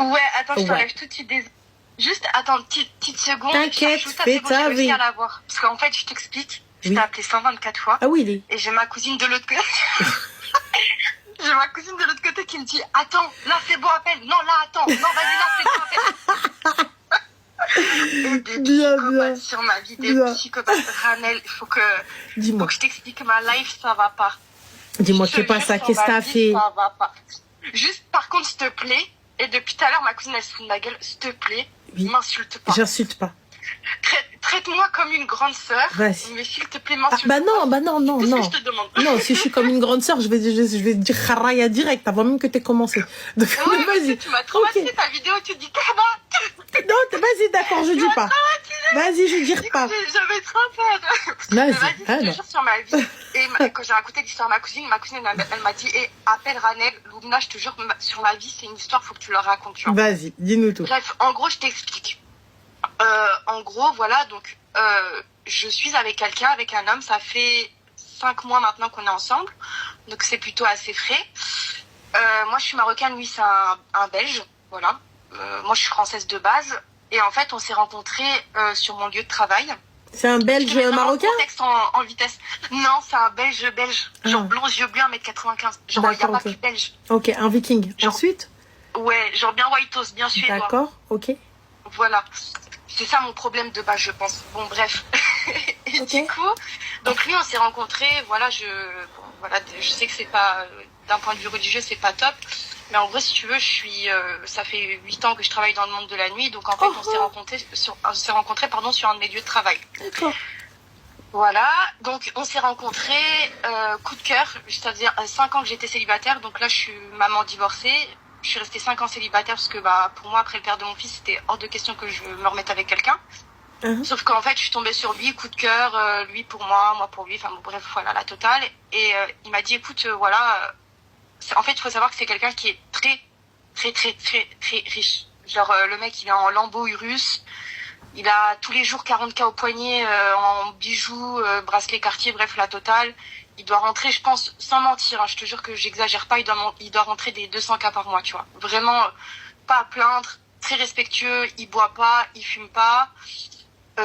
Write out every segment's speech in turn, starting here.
Ouais, attends, je Ouais. t'enlève tout de suite des... Juste, attends, petite seconde. T'inquiète, Juste fais seconde, ta je réussis vie. à la voir. Parce qu'en fait, je t'explique, je Oui. t'ai appelé 124 fois. Ah oui, il est. Et j'ai ma cousine de l'autre côté. J'ai ma cousine de l'autre côté qui me dit, attends, là c'est bon, appelle. Non, là, attends. Non, vas-y, là, c'est bon, appelle. Et des Bien, psychopathes bien. sur ma vie, des Bien. psychopathes. Ranel, il faut que Dis-moi. je t'explique ma life, ça va pas. Dis-moi, Je te qu'est pas jure, ça? sur Qu'est-ce que ma t'as vie, fait? ça va pas. Juste, par contre, s'il te plaît, et depuis tout à l'heure, ma cousine, elle se fout de ma gueule, s'il te plaît, Oui. m'insulte pas. J'insulte pas. Traite-moi comme une grande sœur, Vas-y. mais s'il te plaît, Ah, m'insulte bah pas. non, bah non, non, C'est ce non. que je te demande. Non, si je suis comme une grande sœur, je vais dire Haraya direct avant même que t'aies commencé. Donc, Ouais, mais vas-y. tu m'as traumatisé Ok. ta vidéo, tu dis Karma. Non, vas-y, d'accord, je dis pas. Vas-y, je dis pas. J'avais trop peur. Vas-y. Vas-y, Ah, je te non. jure sur ma vie. Et quand j'ai raconté l'histoire de ma cousine, elle m'a dit, appelle Ranel, Loubna, je te jure, sur ma vie, c'est une histoire, faut que tu leur racontes. Tu vois. Vas-y, dis-nous tout. Bref, en gros, je t'explique. En gros, voilà, donc, je suis avec quelqu'un, avec un homme, ça fait 5 mois maintenant qu'on est ensemble, donc c'est plutôt assez frais. Moi, je suis marocaine, lui, c'est un Belge, voilà. Moi, je suis française de base, et en fait, on s'est rencontrés sur mon lieu de travail. C'est un Belge marocain? Contexte en vitesse. Non, c'est un Belge, genre blond, yeux bleus, 1m95. Genre, il n'y a D'accord, pas ok. plus belge. Ok, un viking. Genre- Ensuite? Ouais, genre bien whiteos, bien suédois. D'accord, ok. Voilà. C'est ça mon problème de base, je pense. Bon, bref. Et Ok. du coup, donc lui, on s'est rencontrés. Voilà, je sais que c'est pas, d'un point de vue religieux, c'est pas top. Mais en vrai, si tu veux, ça fait 8 ans que je travaille dans le monde de la nuit. Donc en fait, on s'est rencontrés sur un de mes lieux de travail. D'accord. Voilà. Donc on s'est rencontrés, coup de cœur. C'est-à-dire 5 ans que j'étais célibataire. Donc là, je suis maman divorcée. Je suis restée 5 ans célibataire parce que pour moi, après le père de mon fils, c'était hors de question que je me remette avec quelqu'un. Sauf qu'en fait, je suis tombée sur lui, coup de cœur, lui pour moi pour lui. Enfin bon, bref, voilà, la totale. Et il m'a dit, écoute, voilà. En fait, il faut savoir que c'est quelqu'un qui est très, très, très, très, très riche. Genre, le mec, il est en lambeaux Urus. Il a tous les jours 40K au poignet, en bijoux, bracelets Cartier, bref, la totale. Il doit rentrer, je pense, sans mentir, hein, je te jure que j'exagère pas, il doit rentrer des 200K par mois, tu vois. Vraiment, pas à plaindre, très respectueux, il boit pas, il fume pas.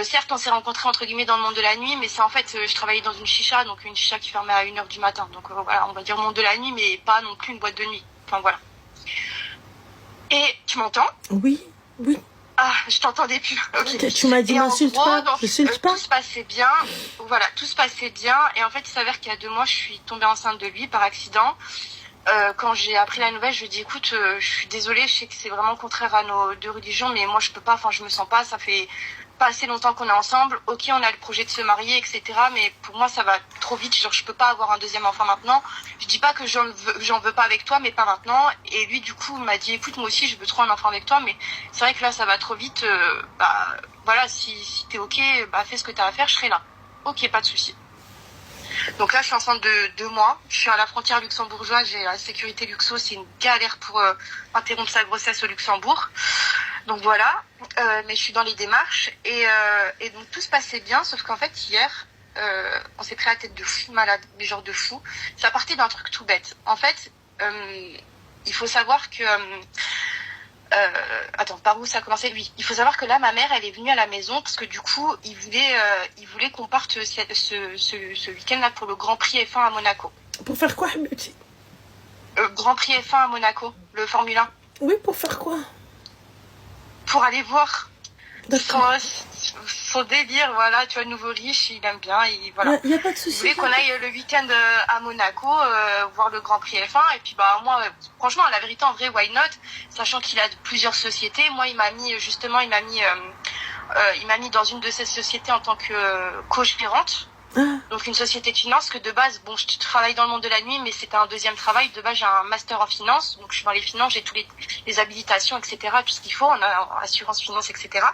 Certes, on s'est rencontrés, entre guillemets, dans le monde de la nuit, mais c'est en fait, je travaillais dans une chicha, donc une chicha qui fermait à 1h du matin. Donc voilà, on va dire monde de la nuit, mais pas non plus une boîte de nuit. Enfin, voilà. Et tu m'entends? Oui, oui. Ah, je t'entendais plus. Okay. Tu m'as dit m'insulte pas, j'insulte pas. Tout se passait bien. Voilà, tout se passait bien. Et en fait, il s'avère qu'il y a 2 mois, je suis tombée enceinte de lui par accident. Quand j'ai appris la nouvelle, je lui ai dit, écoute, je suis désolée, je sais que c'est vraiment contraire à nos 2 religions, mais moi, je peux pas, enfin, je me sens pas, ça fait pas assez longtemps qu'on est ensemble. Ok, on a le projet de se marier, etc. Mais pour moi, ça va trop vite. Genre, je peux pas avoir un deuxième enfant maintenant. Je dis pas que j'en veux pas avec toi, mais pas maintenant. Et lui, du coup, m'a dit, écoute, moi aussi, je veux trop un enfant avec toi, mais c'est vrai que là, ça va trop vite. Voilà, si t'es ok, fais ce que t'as à faire, je serai là. Ok, pas de souci. Donc là, je suis enceinte de 2 mois. Je suis à la frontière luxembourgeoise. J'ai la sécurité luxo. C'est une galère pour interrompre sa grossesse au Luxembourg. Donc voilà. Mais je suis dans les démarches. Et donc tout se passait bien. Sauf qu'en fait, hier, on s'est pris la tête de fou malade. Mais genre de fou. Ça partait d'un truc tout bête. En fait, il faut savoir que... attends, par où ça a commencé? Oui, il faut savoir que là, ma mère, elle est venue à la maison parce que du coup, il voulait qu'on parte ce week-end-là pour le Grand Prix F1 à Monaco. Pour faire quoi, Habibi? Grand Prix F1 à Monaco, le Formule 1. Oui, pour faire quoi? Pour aller voir D'accord. son délire, voilà, tu vois, nouveau riche, il aime bien, voilà. Il n'y a pas de souci. Il voulait qu'on aille le week-end à Monaco, voir le Grand Prix F1, et puis moi, franchement, la vérité, en vrai, why not, sachant qu'il a plusieurs sociétés. Moi, il m'a mis dans une de ces sociétés en tant que co-gérante. Donc une société de finance que de base, bon, je travaille dans le monde de la nuit, mais c'était un deuxième travail. De base, j'ai un master en finance, donc je suis dans les finances, j'ai tous les habilitations, etc., tout ce qu'il faut, on a assurance finance, etc.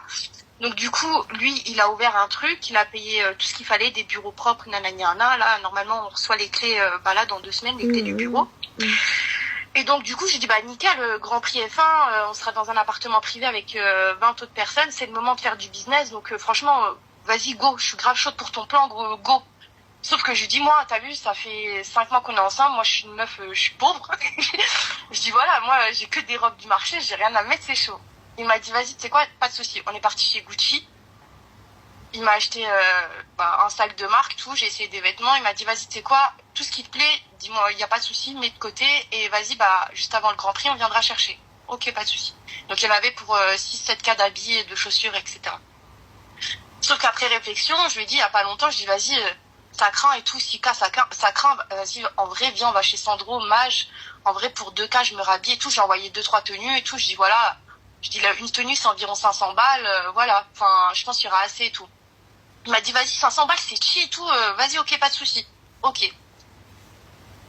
Donc du coup, lui, il a ouvert un truc, il a payé tout ce qu'il fallait, des bureaux propres, nanana. Là, normalement, on reçoit les clés, là, dans 2 semaines, les clés du bureau. Et donc du coup, j'ai dit, nickel, Grand Prix F1, on sera dans un appartement privé avec 20 autres personnes, c'est le moment de faire du business, donc franchement... vas-y, go, je suis grave chaude pour ton plan, go. Sauf que je lui dis, moi, t'as vu, ça fait 5 mois qu'on est ensemble, moi je suis une meuf, je suis pauvre. Je dis, voilà, moi j'ai que des robes du marché, j'ai rien à mettre, c'est chaud. Il m'a dit, vas-y, tu sais quoi, pas de souci. On est parti chez Gucci. Il m'a acheté un sac de marque, tout, j'ai essayé des vêtements. Il m'a dit, vas-y, tu sais quoi, tout ce qui te plaît, dis-moi, il n'y a pas de souci, mets de côté. Et vas-y, juste avant le Grand Prix, on viendra chercher. Ok, pas de souci. Donc il y en avait pour 6-7 cas d'habits, de chaussures, etc. Sauf qu'après réflexion, je lui ai dit, il n'y a pas longtemps, je dis, vas-y, ça craint et tout, si cas, ça craint, vas-y, en vrai, viens, on va chez Sandro, Mage. En vrai, pour 2 cas, je me rhabille et tout, j'ai envoyé 2-3 tenues et tout. Je dis, voilà, une tenue, c'est environ 500 balles, voilà. Enfin, je pense qu'il y aura assez et tout. Il m'a dit, vas-y, 500 balles, c'est chi et tout, vas-y, ok, pas de souci. Ok.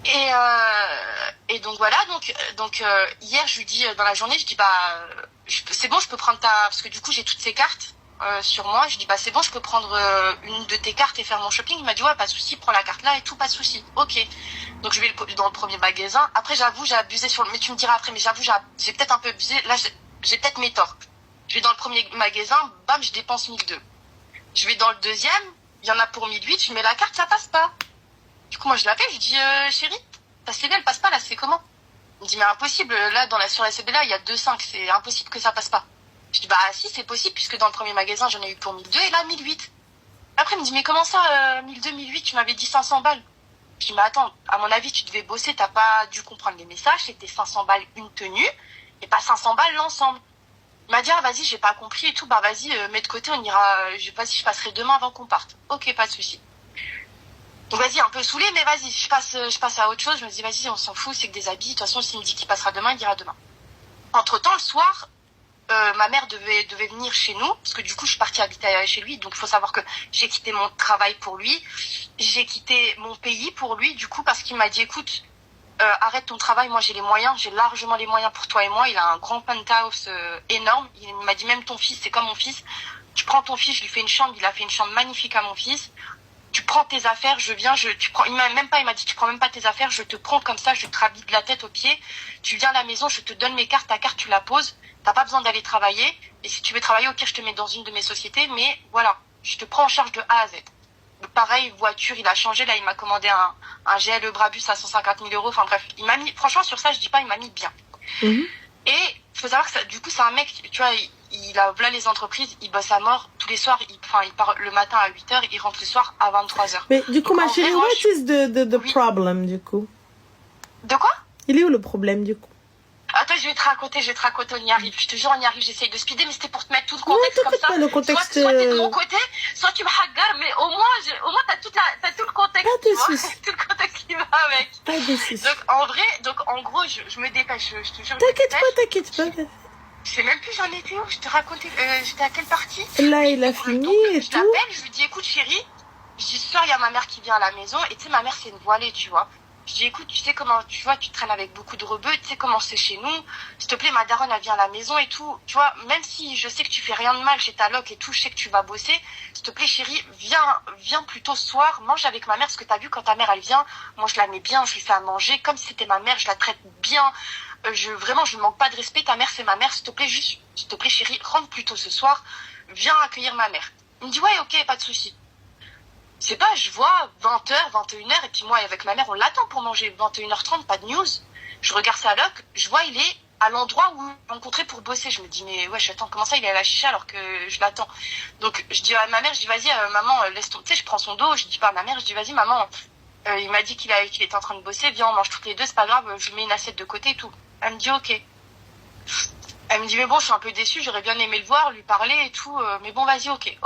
Et donc voilà, donc hier, je lui dis, dans la journée, je dis, c'est bon, je peux prendre parce que du coup, j'ai toutes ces cartes sur moi. Je dis, c'est bon, je peux prendre une de tes cartes et faire mon shopping. Il m'a dit, ouais, pas de souci, prends la carte là et tout, pas de souci. Ok. Donc je vais dans le premier magasin. Après, j'avoue, j'ai abusé mais tu me diras après, mais j'avoue, j'ai peut-être un peu abusé. Là, j'ai peut-être mes torts. Je vais dans le premier magasin, bam, je dépense 1002. Je vais dans le deuxième, il y en a pour 1008, je mets la carte, ça passe pas. Du coup, moi, je l'appelle, je dis, chérie, ta CB, elle passe pas, là, c'est comment? Il me dit, mais impossible, là, sur la CB, là, il y a 2,5, c'est impossible que ça passe pas. Je dis, si, c'est possible, puisque dans le premier magasin, j'en ai eu pour 1002, et là, 1008. Après, il me dit, mais comment ça, 1002, 1008, tu m'avais dit 500 balles. Je dis, mais attends, à mon avis, tu devais bosser, t'as pas dû comprendre les messages, c'était 500 balles une tenue, et pas 500 balles l'ensemble. Il m'a dit, vas-y, j'ai pas compris et tout, vas-y, mets de côté, on ira, vas-y, je passerai demain avant qu'on parte. Ok, pas de souci. Donc vas-y, un peu saoulé, mais vas-y, je passe à autre chose, je me dis, vas-y, on s'en fout, c'est que des habits, de toute façon, s'il me dit qu'il passera demain, il ira demain. Entre-temps, le soir, ma mère devait venir chez nous, parce que du coup, je suis partie habiter chez lui, donc il faut savoir que j'ai quitté mon travail pour lui, j'ai quitté mon pays pour lui, du coup, parce qu'il m'a dit, écoute, arrête ton travail, moi j'ai les moyens, j'ai largement les moyens pour toi et moi. Il a un grand penthouse énorme. Il m'a dit, même ton fils, c'est comme mon fils. Tu prends ton fils, je lui fais une chambre, il a fait une chambre magnifique à mon fils. Tu prends tes affaires, il m'a dit, tu prends même pas tes affaires, je te prends comme ça, je te rhabille de la tête aux pieds. Tu viens à la maison, je te donne mes cartes, ta carte, tu la poses. T'as pas besoin d'aller travailler. Et si tu veux travailler, au pire, je te mets dans une de mes sociétés. Mais voilà, je te prends en charge de A à Z. Pareil, voiture, il a changé. Là, il m'a commandé un GLE Brabus à 150 000 euros. Enfin bref, il m'a mis, franchement, sur ça, je dis pas, il m'a mis bien. Mhm. Et il faut savoir que du coup, c'est un mec, tu vois, il a là les entreprises, il bosse à mort. Tous les soirs, il part le matin à 8h, il rentre le soir à 23h. Mais du coup, donc, ma chérie, what is the oui. problem, du coup? De quoi? Il est où le problème, du coup? Attends, je vais te raconter, on y arrive. Je te jure, on y arrive, j'essaye de speeder, mais c'était pour te mettre tout le contexte Non, comme ça. pas le contexte. Soit t'es de mon côté, soit tu me hagar, mais au moins t'as tout le contexte, Pas tu de vois. soucis. Tout le contexte qui va avec. Pas de soucis. Donc en gros, je me dépêche, je te jure. T'inquiète pas. Je sais même plus j'en étais où, je te racontais, j'étais à quelle partie? Là, il a fini donc, et je tout. l'appelle, je lui dis, écoute chérie, je dis, ce soir, il y a ma mère qui vient à la maison, et tu sais, ma mère, c'est une voilée, tu vois. Je dis, écoute, tu sais comment, tu vois, tu traînes avec beaucoup de rebeux, tu sais comment c'est chez nous. S'il te plaît, ma daronne, elle vient à la maison et tout. Tu vois, même si je sais que tu fais rien de mal chez ta loc et tout, je sais que tu vas bosser. S'il te plaît, chérie, viens plutôt ce soir, mange avec ma mère, parce que t'as vu, quand ta mère, elle vient, moi, je la mets bien, je lui fais à manger, comme si c'était ma mère, je la traite bien. Vraiment, je ne manque pas de respect, ta mère, c'est ma mère, s'il te plaît, chérie, rentre plutôt ce soir, viens accueillir ma mère. Il me dit, ouais, ok, pas de souci. C'est pas, je vois 20h, 21h, et puis moi, avec ma mère, on l'attend pour manger. 21h30, pas de news. Je regarde sa loc, je vois, il est à l'endroit où on rencontrait pour bosser. Je me dis, mais ouais, attends, comment ça, il est à la chicha alors que je l'attends? Donc, je dis à ma mère, je dis, vas-y, maman, laisse tomber. Tu sais, je prends son dos, je dis pas à ma mère, je dis, vas-y, maman, il m'a dit qu'il était en train de bosser, viens, on mange toutes les deux, c'est pas grave, je mets une assiette de côté et tout. Elle me dit, ok. Elle me dit, mais bon, je suis un peu déçue, j'aurais bien aimé le voir, lui parler et tout, mais bon, vas-y, ok.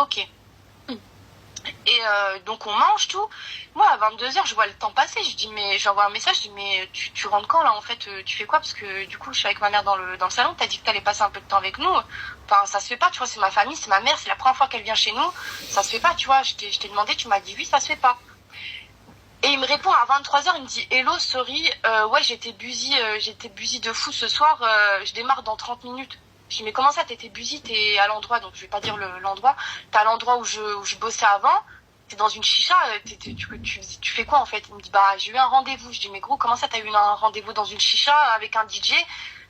Et donc on mange tout. Moi à 22h je vois le temps passer, j'envoie un message, je dis mais tu rentres quand là en fait, tu fais quoi? Parce que du coup je suis avec ma mère dans le salon, t'as dit que t'allais passer un peu de temps avec nous. Enfin ça se fait pas, tu vois, c'est ma famille, c'est ma mère, c'est la première fois qu'elle vient chez nous, ça se fait pas, tu vois, je t'ai demandé, tu m'as dit oui, ça se fait pas. Et il me répond à 23h, il me dit hello, sorry, ouais j'étais busy de fou ce soir, je démarre dans 30 minutes. Je dis mais comment ça t'étais busy, t'es à l'endroit, donc je vais pas dire l'endroit, t'es à l'endroit où je bossais avant, t'es dans une chicha, tu fais quoi en fait? Il me dit j'ai eu un rendez-vous. Je dis mais gros, comment ça t'as eu un rendez-vous dans une chicha avec un DJ?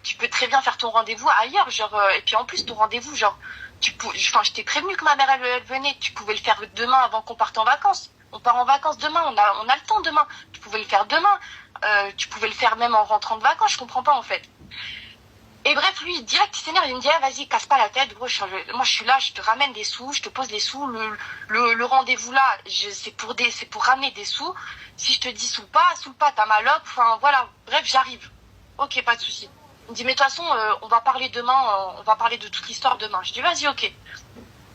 Tu peux très bien faire ton rendez-vous ailleurs, genre, et puis en plus ton rendez-vous, genre, je t'ai prévenu que ma mère elle venait, tu pouvais le faire demain avant qu'on parte en vacances. On part en vacances demain, on a le temps demain. Tu pouvais le faire demain. Tu pouvais le faire même en rentrant de vacances, je comprends pas en fait. Et bref, lui, direct, il s'énerve, il me dit, ah, vas-y, casse pas la tête, gros, moi, je suis là, je te ramène des sous, je te pose les sous, le rendez-vous là, c'est pour ramener des sous. Si je te dis saoule pas, t'as ma loc, enfin, voilà. Bref, j'arrive. Ok, pas de souci. Il me dit, mais de toute façon, on va parler demain, on va parler de toute l'histoire demain. Je dis, vas-y, ok.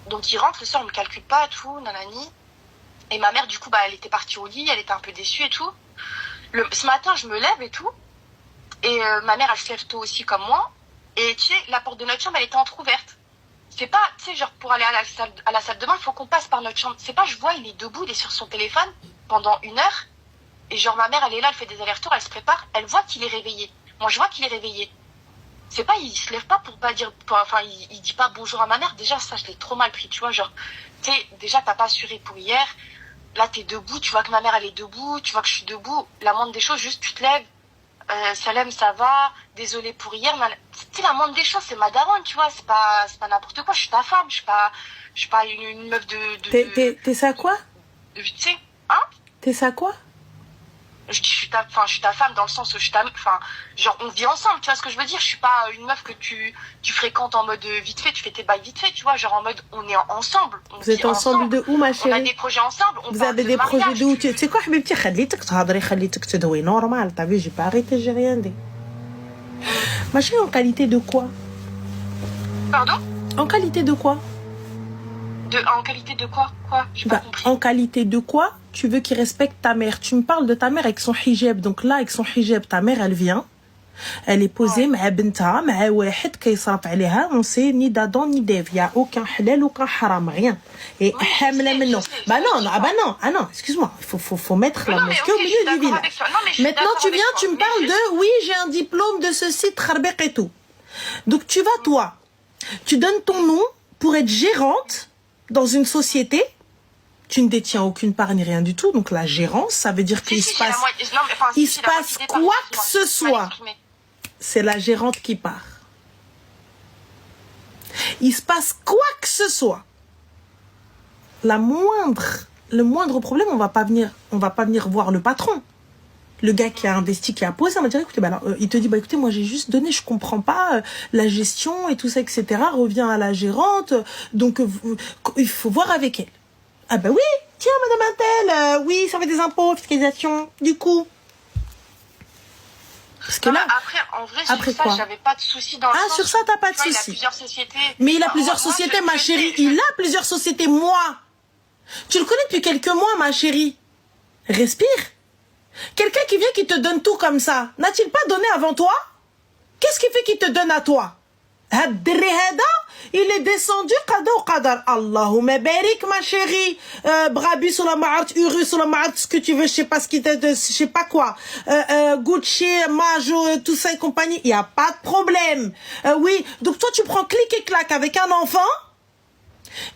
Donc, il rentre, le soir, on me calcule pas, tout, nanani. Et ma mère, du coup, bah, elle était partie au lit, elle était un peu déçue et tout. Ce matin, je me lève et tout. Et ma mère, elle se lève tôt aussi comme moi. Et tu sais, la porte de notre chambre, elle était entrouverte. C'est pas, tu sais, genre pour aller à la salle de bain, il faut qu'on passe par notre chambre. C'est pas, je vois, il est debout, il est sur son téléphone pendant 1 heure. Et genre, ma mère, elle est là, elle fait des allers-retours, elle se prépare, elle voit qu'il est réveillé. Moi, je vois qu'il est réveillé. C'est pas, il se lève pas pour pas dire, enfin, il dit pas bonjour à ma mère. Déjà, ça, je l'ai trop mal pris, tu vois. Genre, tu sais, déjà, t'as pas assuré pour hier. Là, t'es debout, tu vois que ma mère, elle est debout, tu vois que je suis debout. La moindre des choses, juste, tu te lèves. Salem, ça va, désolé pour hier, tu sais, la moindre des choses, c'est ma daronne, tu vois, c'est pas n'importe quoi, je suis ta femme, je suis pas une meuf T'es ça quoi? Tu sais, hein? T'es ça quoi? Je suis ta femme dans le sens où genre, on vit ensemble, tu vois ce que je veux dire? Je suis pas une meuf que tu fréquentes en mode vite fait, tu fais tes bails vite fait, tu vois, genre en mode, on est ensemble. Vous êtes ensemble de où, ma chérie? On a des projets ensemble, Vous avez des projets de où? Tu sais quoi, Habibti, خليتك تهضري خليتك تدوي normal, t'as vu, j'ai pas arrêté, j'ai rien dit. Ma chérie, en qualité de quoi? Pardon? En qualité de quoi? En qualité de quoi? Quoi? J'ai pas compris. En qualité de quoi tu veux qu'il respecte ta mère? Tu me parles de ta mère avec son hijab. Donc là, avec son hijab, ta mère, elle vient. Elle est posée, مع بنتها, مع واحد كيصرف عليها. On sait ni d'Adam ni d'Ève. Il y a aucun halal, aucun haram, rien. Et حاملة منه. Bah non, ah non, excuse-moi. Faut mettre la mosquée au milieu du village. Maintenant, tu viens, tu me parles de, oui, j'ai un diplôme de ceci, tkharbek et tout. Donc tu vas, toi, tu donnes ton nom pour être gérante dans une société. Tu ne détiens aucune part ni rien du tout. Donc la gérance, ça veut dire qu'il se passe, quoi que ce soit. C'est la gérante qui part. Il se passe quoi que ce soit. Le moindre problème, on va pas venir voir le patron. Le gars qui a investi, qui a posé, on va dire, écoutez, bah alors, il te dit, bah écoutez, moi j'ai juste donné, je comprends pas la gestion et tout ça, etc. Reviens à la gérante. Donc il faut voir avec elle. Ah bah oui, tiens madame Intel, oui, ça fait des impôts, fiscalisation, du coup. Parce que là, après, en vrai, sur ça, j'avais pas de soucis dans le sens. Ah, sur ça, t'as pas de soucis. Il a plusieurs sociétés. Mais il a plusieurs sociétés, ma chérie. Il a plusieurs sociétés, moi. Tu le connais depuis quelques mois, ma chérie. Respire. Quelqu'un qui vient qui te donne tout comme ça, n'a-t-il pas donné avant toi? Qu'est-ce qui fait qu'il te donne à toi? Il est descendu qada ou qadar. Allahumma barik, ma chérie. Brabus ou la ma'art, Urus ou la ma'art, ce que tu veux, je sais pas ce qui je sais pas quoi. Gucci, Majo, tout ça et compagnie. Il y a pas de problème. Oui. Donc toi, tu prends clic et clac avec un enfant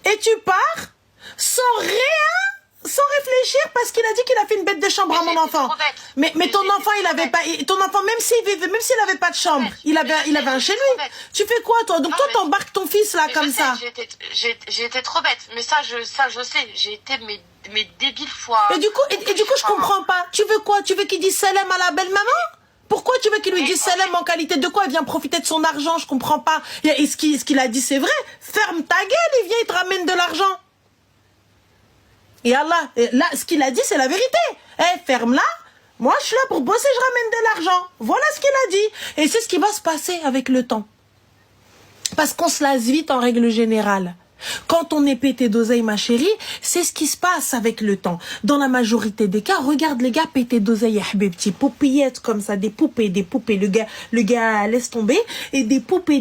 et tu pars sans réfléchir parce qu'il a dit qu'il a fait une bête de chambre à mon enfant. Mais ton enfant, il avait pas, ton enfant, même s'il avait pas de chambre, il avait un chez lui. Tu fais quoi, toi? Donc toi, t'embarques ton fils là, comme ça. J'ai été trop bête. Mais ça, je sais. J'ai été, mes débiles fois. Et du coup, je comprends pas. Tu veux quoi? Tu veux qu'il dise salam à la belle maman? Pourquoi tu veux qu'il lui dise salam en qualité de quoi? Il vient profiter de son argent, je comprends pas. Et ce qu'il a dit, c'est vrai. Ferme ta gueule, il vient, il te ramène de l'argent. Et Allah, là, ce qu'il a dit, c'est la vérité. Ferme-la. Moi, je suis là pour bosser, je ramène de l'argent. Voilà ce qu'il a dit. Et c'est ce qui va se passer avec le temps. Parce qu'on se lasse vite en règle générale. Quand on est pété d'oseille, ma chérie, c'est ce qui se passe avec le temps. Dans la majorité des cas, regarde les gars pétés d'oseille, des petits poupillettes comme ça, des poupées. Le gars laisse tomber. Et des poupées,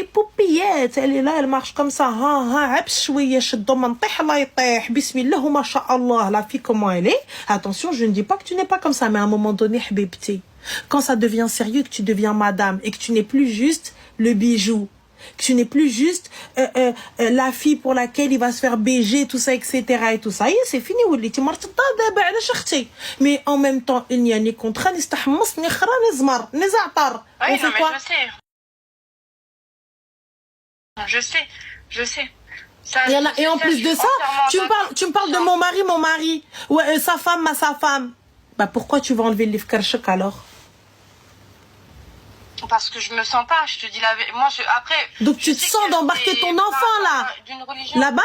poupillettes. Elle est là, elle marche comme ça. Bismillah, masha'Allah. La fille, comment elle est? Attention, je ne dis pas que tu n'es pas comme ça, mais à un moment donné, petit. Quand ça devient sérieux, que tu deviens madame et que tu n'es plus juste le bijou, que tu n'es plus juste la fille pour laquelle il va se faire BG, tout ça, etc. et tout ça. C'est fini. Mais en même temps, il n'y a ni contrat, ni stahmos, ni khara, ni zmar, ni za'tar. On fait quoi? Je sais. Ça, Et en plus je de suis ça, entièrement tu me parles de mon mari. Ouais, sa femme, sa femme. Bah pourquoi tu vas enlever le livre Karchak alors? Parce que je me sens pas, je te dis la vérité. Moi, après. Donc tu te sens d'embarquer ton enfant là, là-bas?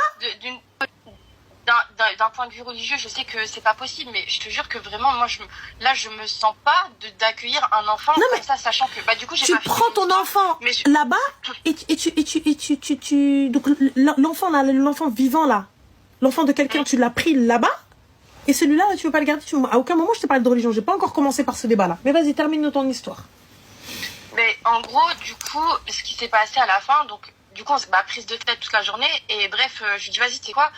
D'un point de vue religieux, je sais que c'est pas possible, mais je te jure que vraiment, moi, je me sens pas d'accueillir un enfant comme ça, sachant que, bah, du coup, j'ai tu prends ton enfant là-bas et tu donc l'enfant là, l'enfant vivant là, l'enfant de quelqu'un, tu l'as pris là-bas et celui-là, tu veux pas le garder. À aucun moment, je t'ai parlé de religion. J'ai pas encore commencé par ce débat-là. Mais vas-y, termine ton histoire. Mais en gros, du coup, ce qui s'est passé à la fin, donc, du coup, on s'est prise de tête toute la journée et bref, je lui dis, vas-y, tu sais quoi?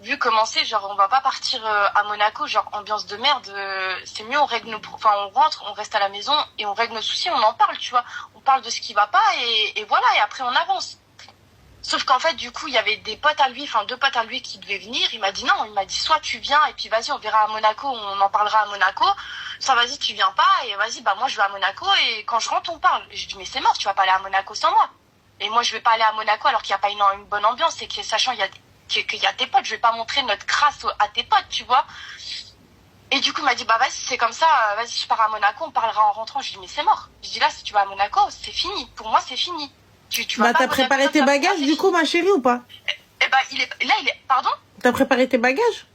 Vu comment c'est, genre, on va pas partir à Monaco, genre, ambiance de merde, c'est mieux, on règle enfin, on rentre, on reste à la maison et on règle nos soucis, on en parle, tu vois. On parle de ce qui va pas et voilà, et après on avance. Sauf qu'en fait, du coup, il y avait des potes à lui, enfin, 2 potes à lui qui devaient venir. Il m'a dit non, il m'a dit soit tu viens et puis vas-y, on verra à Monaco, on en parlera à Monaco. Soit vas-y, tu viens pas et vas-y, bah, moi, je vais à Monaco et quand je rentre, on parle. Je dis, mais c'est mort, tu vas pas aller à Monaco sans moi. Et moi, je vais pas aller à Monaco alors qu'il y a pas une bonne ambiance et que, sachant, qu'il y a tes potes, je vais pas montrer notre crasse à tes potes, tu vois. Et du coup, il m'a dit, bah, vas-y, c'est comme ça, vas-y, je pars à Monaco, on parlera en rentrant. Je dis, mais c'est mort. Je dis, là, si tu vas à Monaco, c'est fini. Pour moi, c'est fini. Bah, t'as préparé tes bagages, du coup, ma chérie, ou pas? Eh bah, pardon? T'as préparé tes bagages?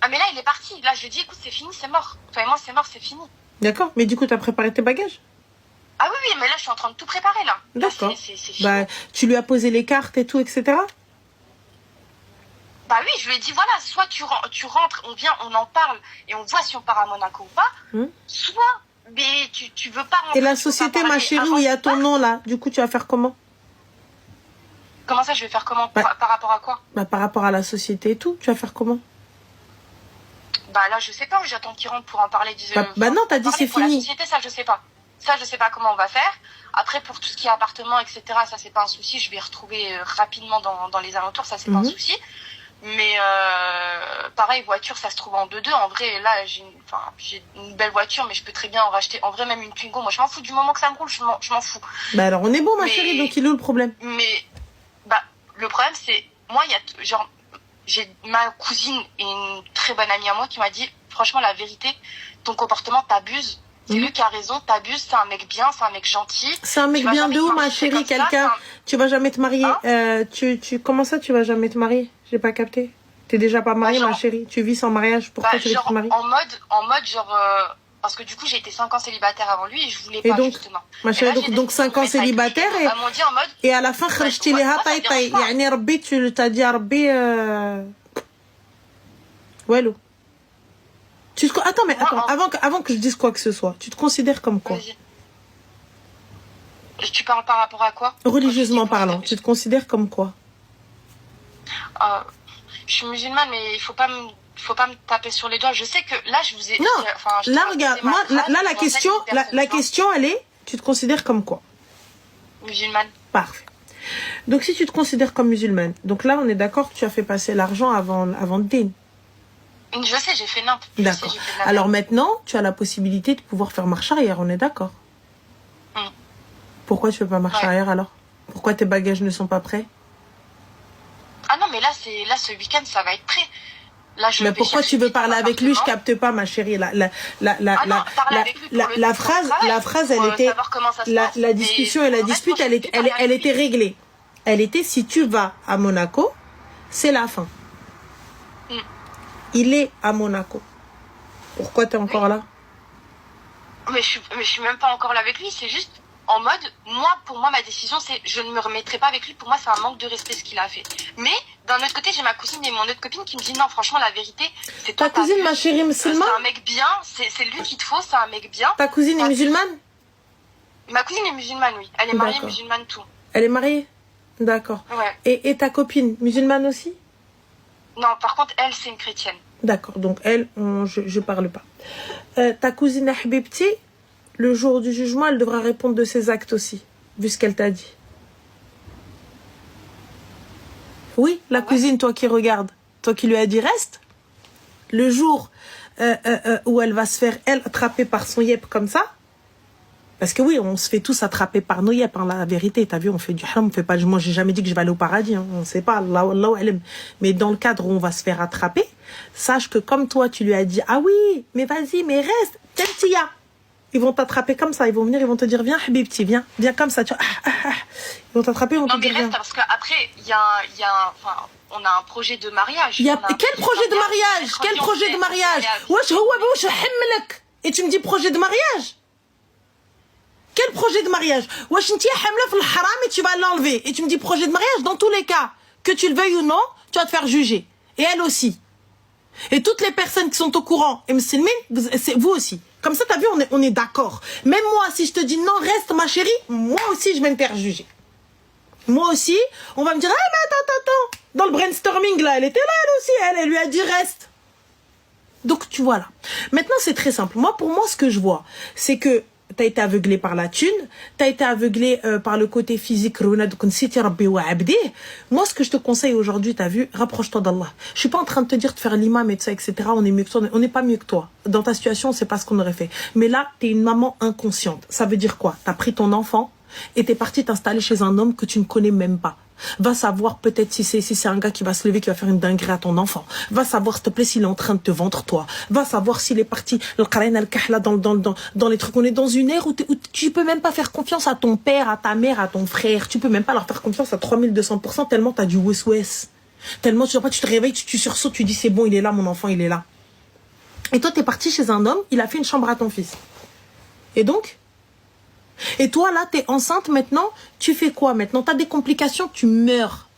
Ah, mais là, il est parti. Là, je lui dis, écoute, c'est fini, c'est mort. Toi et moi, c'est mort, c'est fini. D'accord, mais du coup, t'as préparé tes bagages? Ah oui, mais là, je suis en train de tout préparer, là. D'accord. C'est fini. Bah, tu lui as posé les cartes et tout, etc. Bah oui, je lui ai dit, voilà, soit tu rentres, on vient, on en parle, et on voit si on part à Monaco ou pas, soit, mais tu veux pas rentrer. Et la société, ma chérie, où il y a ton nom, là, du coup, tu vas faire comment? Comment ça, je vais faire comment? Par rapport à quoi? Bah, par rapport à la société et tout, tu vas faire comment? Bah là, je sais pas, j'attends qu'il rentre pour en parler. Bah non, t'as dit c'est fini. La société, ça, je sais pas. Ça, je sais pas comment on va faire. Après, pour tout ce qui est appartement, etc., ça, c'est pas un souci. Je vais retrouver rapidement dans les alentours, ça, c'est pas un souci. Mais pareil, voiture, ça se trouve en 2-2. En vrai, là, j'ai une belle voiture, mais je peux très bien en racheter. En vrai, même une Twingo. Moi, je m'en fous du moment que ça me roule, je m'en fous. Bah alors, on est bon, ma chérie, donc il est où le problème? Mais, bah, le problème, c'est, moi, il y a, genre, j'ai ma cousine et une très bonne amie à moi qui m'a dit, franchement, la vérité, ton comportement, t'abuses. C'est lui qui a raison, t'abuses, c'est un mec bien, c'est un mec gentil. C'est un mec bien de où, ma chérie? Quelqu'un, tu vas jamais te marier. Comment ça, tu vas jamais te marier? J'ai pas capté. T'es déjà pas mariée, ma chérie. Tu vis sans mariage. Pourquoi tu veux te marier? En mode, genre, parce que du coup, j'ai été 5 ans célibataire avant lui et je voulais pas, donc, justement. Ma chérie, donc 5 ans célibataire et à la fin, kharajti liha taï taï. Yani, Rabbi, tu t'as dit à Rabbi, Walou. Attends, mais attends, avant que je dise quoi que ce soit, tu te considères comme quoi? Tu parles par rapport à quoi? Religieusement parlant, tu te considères comme quoi? Je suis musulmane, mais il faut pas me taper sur les doigts. Je sais que là, je vous ai... Non, là, regarde, moi, là, la question, elle est, tu te considères comme quoi? Musulmane. Parfait. Donc, si tu te considères comme musulmane, donc là, on est d'accord que tu as fait passer l'argent avant le din. Je sais, j'ai fait n'importe quoi. D'accord. Alors maintenant, tu as la possibilité de pouvoir faire marche arrière, on est d'accord? Pourquoi tu fais pas marche arrière alors? Pourquoi tes bagages ne sont pas prêts? Ah non, mais là, ce week-end, ça va être prêt. Là, mais pourquoi tu veux parler avec lui? Je capte pas, ma chérie. La phrase, elle était, la discussion et la dispute, elle était réglée. Elle était, si tu vas à Monaco, c'est la fin. Il est à Monaco. Pourquoi tu es encore là? Mais je suis même pas encore là avec lui, c'est juste en mode, pour moi, ma décision, c'est je ne me remettrai pas avec lui. Pour moi, c'est un manque de respect ce qu'il a fait. Mais d'un autre côté, j'ai ma cousine et mon autre copine qui me disent non, franchement, la vérité, c'est toi. Ta cousine, ma chérie musulmane? C'est un mec bien, c'est lui qu'il te faut, c'est un mec bien. Ta cousine est musulmane? Ma cousine est musulmane, oui. Elle est mariée musulmane, tout. Elle est mariée? D'accord. Ouais. Et ta copine, musulmane aussi? Non, par contre, elle, c'est une chrétienne. D'accord, donc elle, je parle pas. Ta cousine Habibti, le jour du jugement, elle devra répondre de ses actes aussi, vu ce qu'elle t'a dit. Oui, la cousine, toi qui regardes, toi qui lui as dit reste, le jour où elle va se faire, elle, attraper par son yep comme ça, Parce que oui, on se fait tous attraper par nos yep, hein, la vérité. T'as vu, on fait du haram, on fait pas. Moi, j'ai jamais dit que je vais aller au paradis. Hein, on sait pas. Allah alam. Mais dans le cadre où on va se faire attraper, sache que comme toi, tu lui as dit, ah oui, mais vas-y, mais reste, Tentia. Ils vont t'attraper comme ça. Ils vont venir, ils vont te dire, viens, Habibti, viens comme ça. Tu vois, Ils vont t'attraper, ils vont te dire, viens. Non, mais reste, parce qu'après, enfin, on a un projet de mariage. Quel projet de mariage? Quel projet de mariage? Et tu me dis projet de mariage? Quel projet de mariage? Et tu vas l'enlever. Et tu me dis projet de mariage? Dans tous les cas, que tu le veuilles ou non, tu vas te faire juger. Et elle aussi. Et toutes les personnes qui sont au courant, et c'est vous aussi. Comme ça, t'as vu, on est d'accord. Même moi, si je te dis non, reste ma chérie, moi aussi, je vais me faire juger. Moi aussi, on va me dire, ah, mais attends. Dans le brainstorming, là, elle était là, elle aussi. Elle lui a dit reste. Donc, tu vois là. Maintenant, c'est très simple. Pour moi, ce que je vois, c'est que t'as été aveuglé par la thune, t'as été aveuglé par le côté physique. Moi, ce que je te conseille aujourd'hui, t'as vu, rapproche-toi d'Allah. Je suis pas en train de te dire de faire l'imam et tout ça, etc. On est mieux que toi, on n'est pas mieux que toi. Dans ta situation, on sait pas ce qu'on aurait fait. Mais là, t'es une maman inconsciente. Ça veut dire quoi? T'as pris ton enfant et t'es parti t'installer chez un homme que tu ne connais même pas. Va savoir peut-être si c'est un gars qui va se lever, qui va faire une dinguerie à ton enfant. Va savoir, s'il te plaît, s'il est en train de te vendre toi. Va savoir s'il est parti dans les trucs. On est dans une ère où tu peux même pas faire confiance à ton père, à ta mère, à ton frère. Tu peux même pas leur faire confiance à 3200% tellement t'as du wes-wes. Tellement tu te réveilles, tu sursautes, tu dis c'est bon, il est là, mon enfant, il est là. Et toi, t'es parti chez un homme, il a fait une chambre à ton fils. Et donc? Et toi, là, t'es enceinte maintenant, tu fais quoi maintenant? T'as des complications, tu meurs.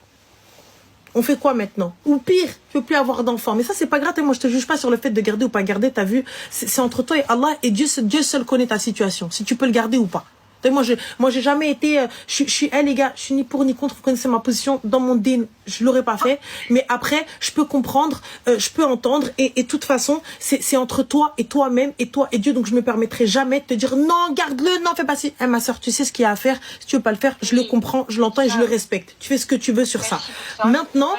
On fait quoi maintenant? Ou pire, tu veux plus avoir d'enfants. Mais ça, c'est pas grave, et moi, je te juge pas sur le fait de garder ou pas garder, t'as vu? C'est entre toi et Allah, et Dieu seul connaît ta situation, si tu peux le garder ou pas. Moi, j'ai jamais été... Je suis, les gars, je suis ni pour ni contre. Vous connaissez ma position. Dans mon din, je l'aurais pas fait. Mais après, je peux comprendre, je peux entendre. Et de toute façon, c'est entre toi et toi-même, et toi et Dieu. Donc, je me permettrai jamais de te dire, non, garde-le, non, fais pas si. Ma soeur, tu sais ce qu'il y a à faire. Si tu veux pas le faire, je le comprends, je l'entends et je le respecte. Tu fais ce que tu veux sur ça. Maintenant,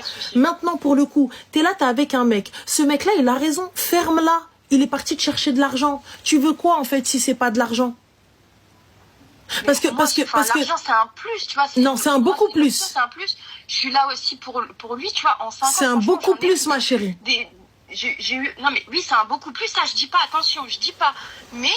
pour le coup, t'es là, t'es avec un mec. Ce mec-là, il a raison. Ferme-la. Il est parti te chercher de l'argent. Tu veux quoi, en fait, si c'est pas de l'argent? Parce que l'argent c'est un plus, tu vois. Non, c'est un beaucoup plus. C'est un plus. Je suis là aussi pour lui, tu vois. En 5 ans. C'est un beaucoup plus, ma chérie. J'ai eu, non mais oui, c'est un beaucoup plus. Ça, je dis pas. Attention, je dis pas. Mais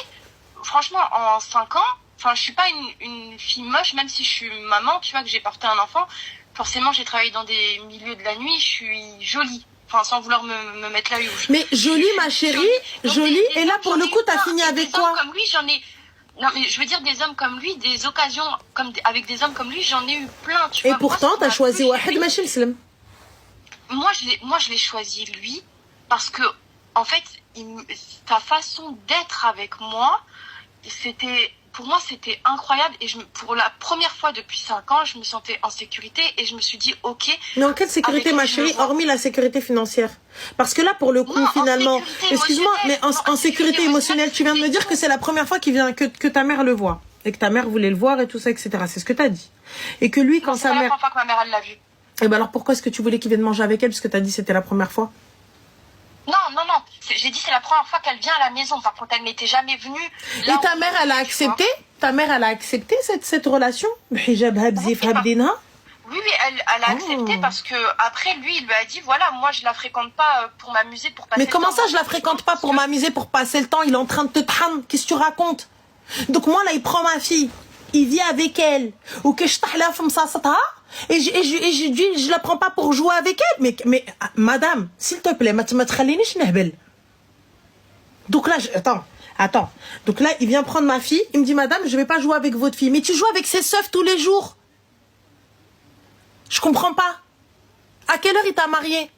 franchement, en 5 ans, enfin, je suis pas une fille moche, même si je suis maman, tu vois, que j'ai porté un enfant. Forcément, j'ai travaillé dans des milieux de la nuit. Je suis jolie. Enfin, sans vouloir me mettre là où je... Mais jolie, ma chérie, jolie. Et là, pour le coup, t'as fini avec quoi? Comme lui, j'en ai. Non, mais je veux dire, des hommes comme lui, des occasions avec des hommes comme lui, j'en ai eu plein, tu vois. Et pourtant, t'as choisi Wahed Machil Slam. Moi, je l'ai choisi lui, parce que, en fait, ta façon d'être avec moi, pour moi, c'était incroyable. Et pour la première fois depuis 5 ans, je me sentais en sécurité et je me suis dit, ok. Mais en quelle sécurité, ma chérie, hormis la sécurité financière? Parce que là, pour le coup, finalement, excuse-moi, mais en sécurité émotionnelle, tu viens de me dire que c'est la première fois que ta mère le voit. Et que ta mère voulait le voir et tout ça, etc. C'est ce que t'as dit. Et que lui, quand sa mère... C'est la première fois que ma mère, elle l'a vu. Et ben alors, pourquoi est-ce que tu voulais qu'il vienne manger avec elle, puisque t'as dit que c'était la première fois? Non. J'ai dit c'est la première fois qu'elle vient à la maison. Par contre, elle m'était jamais venue. Et ta mère, elle a accepté? Ta mère, elle a accepté cette relation? Le hijab habzif habdina? Oui, elle a accepté parce que après lui, il lui a dit voilà, moi je la fréquente pas pour m'amuser, pour passer le temps. Mais comment ça, je la fréquente pas pour m'amuser, pour passer le temps? Il est en train de te tram. Qu'est-ce que tu racontes? Donc moi là, il prend ma fille, il vit avec elle, ou que je t'ahla femme ça et je la prends pas pour jouer avec elle. Mais madame, s'il te plaît, donc là, attends. Donc là, il vient prendre ma fille, il me dit madame, je vais pas jouer avec votre fille. Mais tu joues avec ses seufs tous les jours. Je comprends pas. À quelle heure il t'a marié?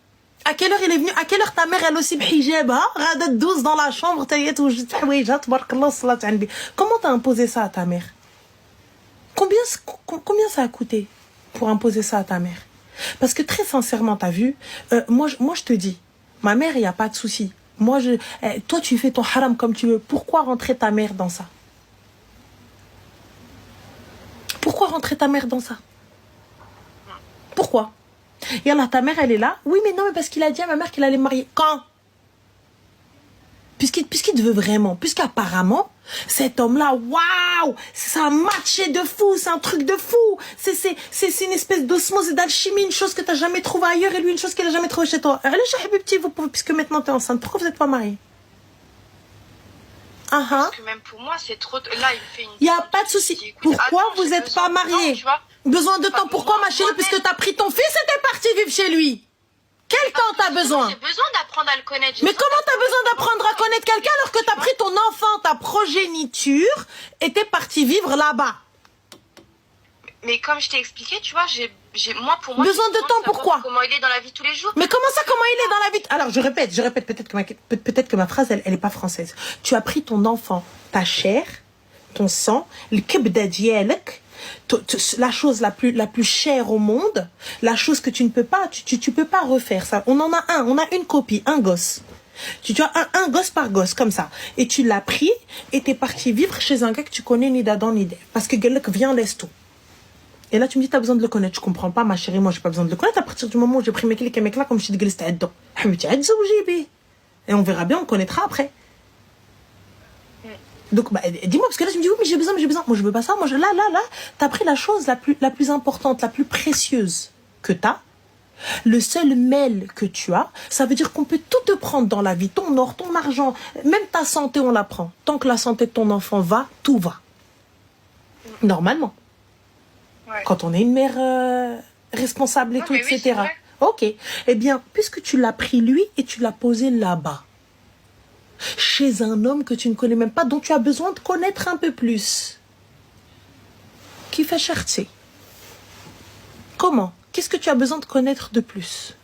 À quelle heure il est venu? À quelle heure ta mère, elle aussi, bhijab, radat douce dans la chambre, comment t'as imposé ça à ta mère? Combien ça a coûté pour imposer ça à ta mère? Parce que très sincèrement, t'as vu, moi je te dis, ma mère, il n'y a pas de souci. Toi, tu fais ton haram comme tu veux. Pourquoi rentrer ta mère dans ça? Pourquoi rentrer ta mère dans ça? Pourquoi? Et alors, ta mère, elle est là. Oui, mais non, mais parce qu'il a dit à ma mère qu'il allait me marier. Quand? puisqu'il te veut vraiment, puisqu'apparemment, cet homme-là, waouh, c'est un matché de fou, c'est un truc de fou. C'est une espèce d'osmose et d'alchimie, une chose que tu n'as jamais trouvée ailleurs et lui, une chose qu'il n'a jamais trouvée chez toi. Allez, Habibti, puisque maintenant tu es enceinte, pourquoi vous n'êtes pas mariés? Parce que même pour moi, c'est trop... Là, il fait une... Il n'y a pas de souci. Pourquoi vous n'êtes pas mariés? Besoin de temps, pourquoi, ma chérie? Puisque tu as pris ton fils et t'es parti vivre chez lui. Quel temps t'as besoin? J'ai besoin d'apprendre à le connaître. Mais comment t'as besoin d'apprendre à connaître quelqu'un alors que t'as pris ton enfant, ta progéniture, et t'es parti vivre là-bas? Mais comme je t'ai expliqué, tu vois, moi, pour moi... Besoin de temps, pourquoi? Comment il est dans la vie tous les jours. Mais comment ça, comment il est dans la vie? Alors, je répète, peut-être que ma phrase, elle est pas française. Tu as pris ton enfant, ta chair, ton sang, le kibda dialek, la chose la plus chère au monde, la chose que tu ne peux pas, tu peux pas refaire ça. On en a on a une copie, un gosse. Tu as un gosse par gosse, comme ça. Et tu l'as pris et t'es parti vivre chez un gars que tu connais ni d'Adam ni d'Ève. Parce que Galek vient, laisse tout. Et là, tu me dis, t'as besoin de le connaître. Je comprends pas, ma chérie, moi, j'ai pas besoin de le connaître. À partir du moment où j'ai pris mes clics et mes là, comme je te dis, c'était dedans. Et on verra bien, on connaîtra après. Donc, bah, dis-moi, parce que là, tu me dis, oui, mais j'ai besoin. Moi, je veux pas ça. Moi, là, t'as pris la chose la plus importante, la plus précieuse que t'as. Le seul mail que tu as, ça veut dire qu'on peut tout te prendre dans la vie. Ton or, ton argent, même ta santé, on la prend. Tant que la santé de ton enfant va, tout va. Normalement. Ouais. Quand on est une mère responsable et tout, etc. Oui, ok. Eh bien, puisque tu l'as pris lui et tu l'as posé là-bas, chez un homme que tu ne connais même pas, dont tu as besoin de connaître un peu plus, qui fait chercher. Comment? Qu'est-ce que tu as besoin de connaître de plus?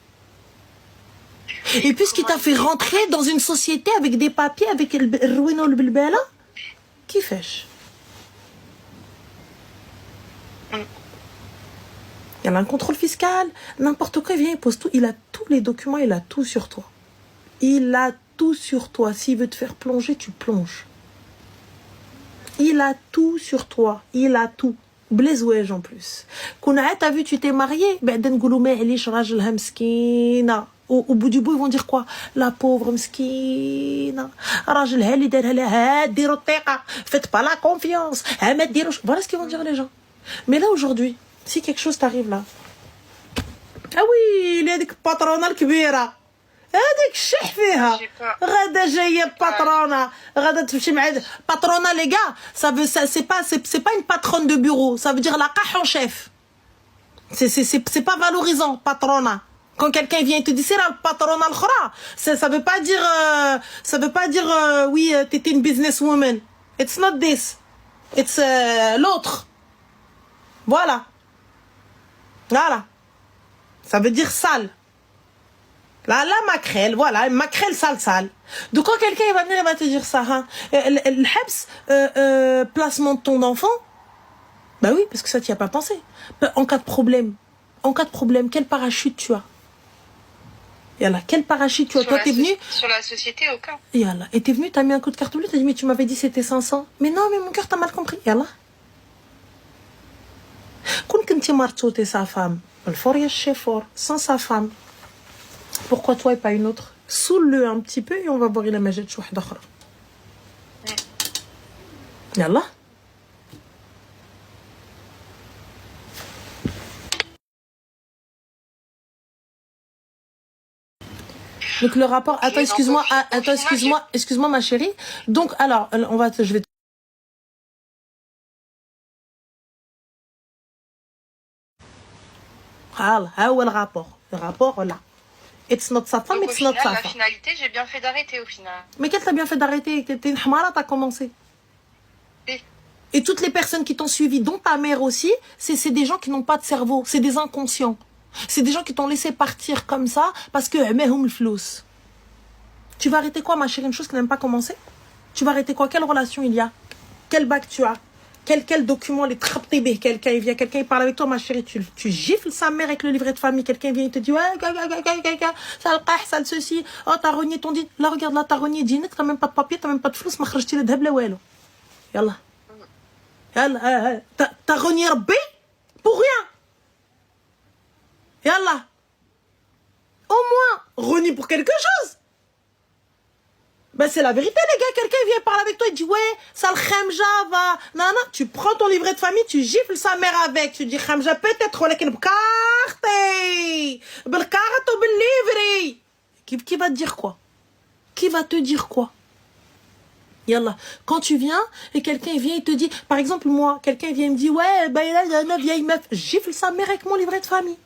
Et puisqu'il t'a fait rentrer dans une société avec des papiers, avec le ruino le bilbela, qui fait? Il y a un contrôle fiscal, n'importe quoi, il vient, il pose tout. Il a tous les documents, il a tout sur toi. Il a tout sur toi. S'il veut te faire plonger, tu plonges. Il a tout sur toi. Il a tout. Blaise en plus. Quand t'as vu, tu t'es marié, au bout du bout, ils vont dire quoi? La pauvre mskina. Faites pas la confiance. Voilà ce qu'ils vont dire les gens. Mais là, aujourd'hui, si quelque chose t'arrive là, ah oui, il y a des patrons الكبيرة هذيك الشح فيها غدا جايه patrona غدا تمشي مع patrona les gars, c'est pas une patronne de bureau, ça veut dire la cache en chef. C'est pas valorisant patrona. Quand quelqu'un vient et te dit c'est la patrona الأخرى, ça veut pas dire oui, t'étais une businesswoman. It's not this. It's l'autre. Voilà. Ça veut dire sale. La maquerelle, voilà, maquerelle sale. Donc quand quelqu'un va venir, il va te dire ça, hein, le habs, placement de ton enfant, bah oui, parce que ça, tu n'y as pas pensé. En cas de problème, quel parachute tu as? Yallah, quel parachute tu as? Toi, t'es venu sur la société, aucun. Yallah, et t'es venu, t'as mis un coup de carte bleue, t'as dit, mais tu m'avais dit c'était 500. Mais non, mais mon cœur, t'as mal compris. Yallah. Quand tu es marteau, sa femme, sans sa femme, pourquoi toi et pas une autre? Soule-le un petit peu et on va voir il a majid chouh d'akhra. Yallah. Donc le rapport, attends, excuse-moi ma chérie. Donc alors, je vais le rapport là. It's not sa femme, it's not sa femme. La finalité, j'ai bien fait d'arrêter au final. Mais qu'est-ce que t'as bien fait d'arrêter? T'es une hamara, t'as commencé. Et toutes les personnes qui t'ont suivi, dont ta mère aussi, c'est des gens qui n'ont pas de cerveau, c'est des inconscients. C'est des gens qui t'ont laissé partir comme ça parce que mehum flous. Tu vas arrêter quoi, ma chérie? Une chose qui n'aime pas commencer? Tu vas arrêter quoi? Quelle relation il y a? Quel bac tu as? Quel document, les trappes TB? Quelqu'un il vient, quelqu'un il parle avec toi, ma chérie, tu gifles sa mère avec le livret de famille. Quelqu'un vient, il te dit, ouais, ça le qah, ça le ceci. Oh, t'as renié ton dit. Là, regarde, là, t'as renié dinek, t'as même pas de papier, t'as même pas de flous, ma khrajti le dhab la welo. Yallah. Yallah, t'as renié Rabbi pour rien. Yallah. Au moins, renie pour quelque chose. Ben c'est la vérité les gars, quelqu'un vient parler avec toi, il dit ouais, ça le khamja va, non, tu prends ton livret de famille, tu gifles sa mère avec, tu dis khamja peut-être, ولكن بكارتي بالكارت وبالليفري. Qui va te dire quoi? Qui va te dire quoi? Yallah, quand tu viens et quelqu'un vient et te dit, par exemple moi, quelqu'un vient et me dit ouais, ben là il y a une vieille meuf, je gifle sa mère avec mon livret de famille.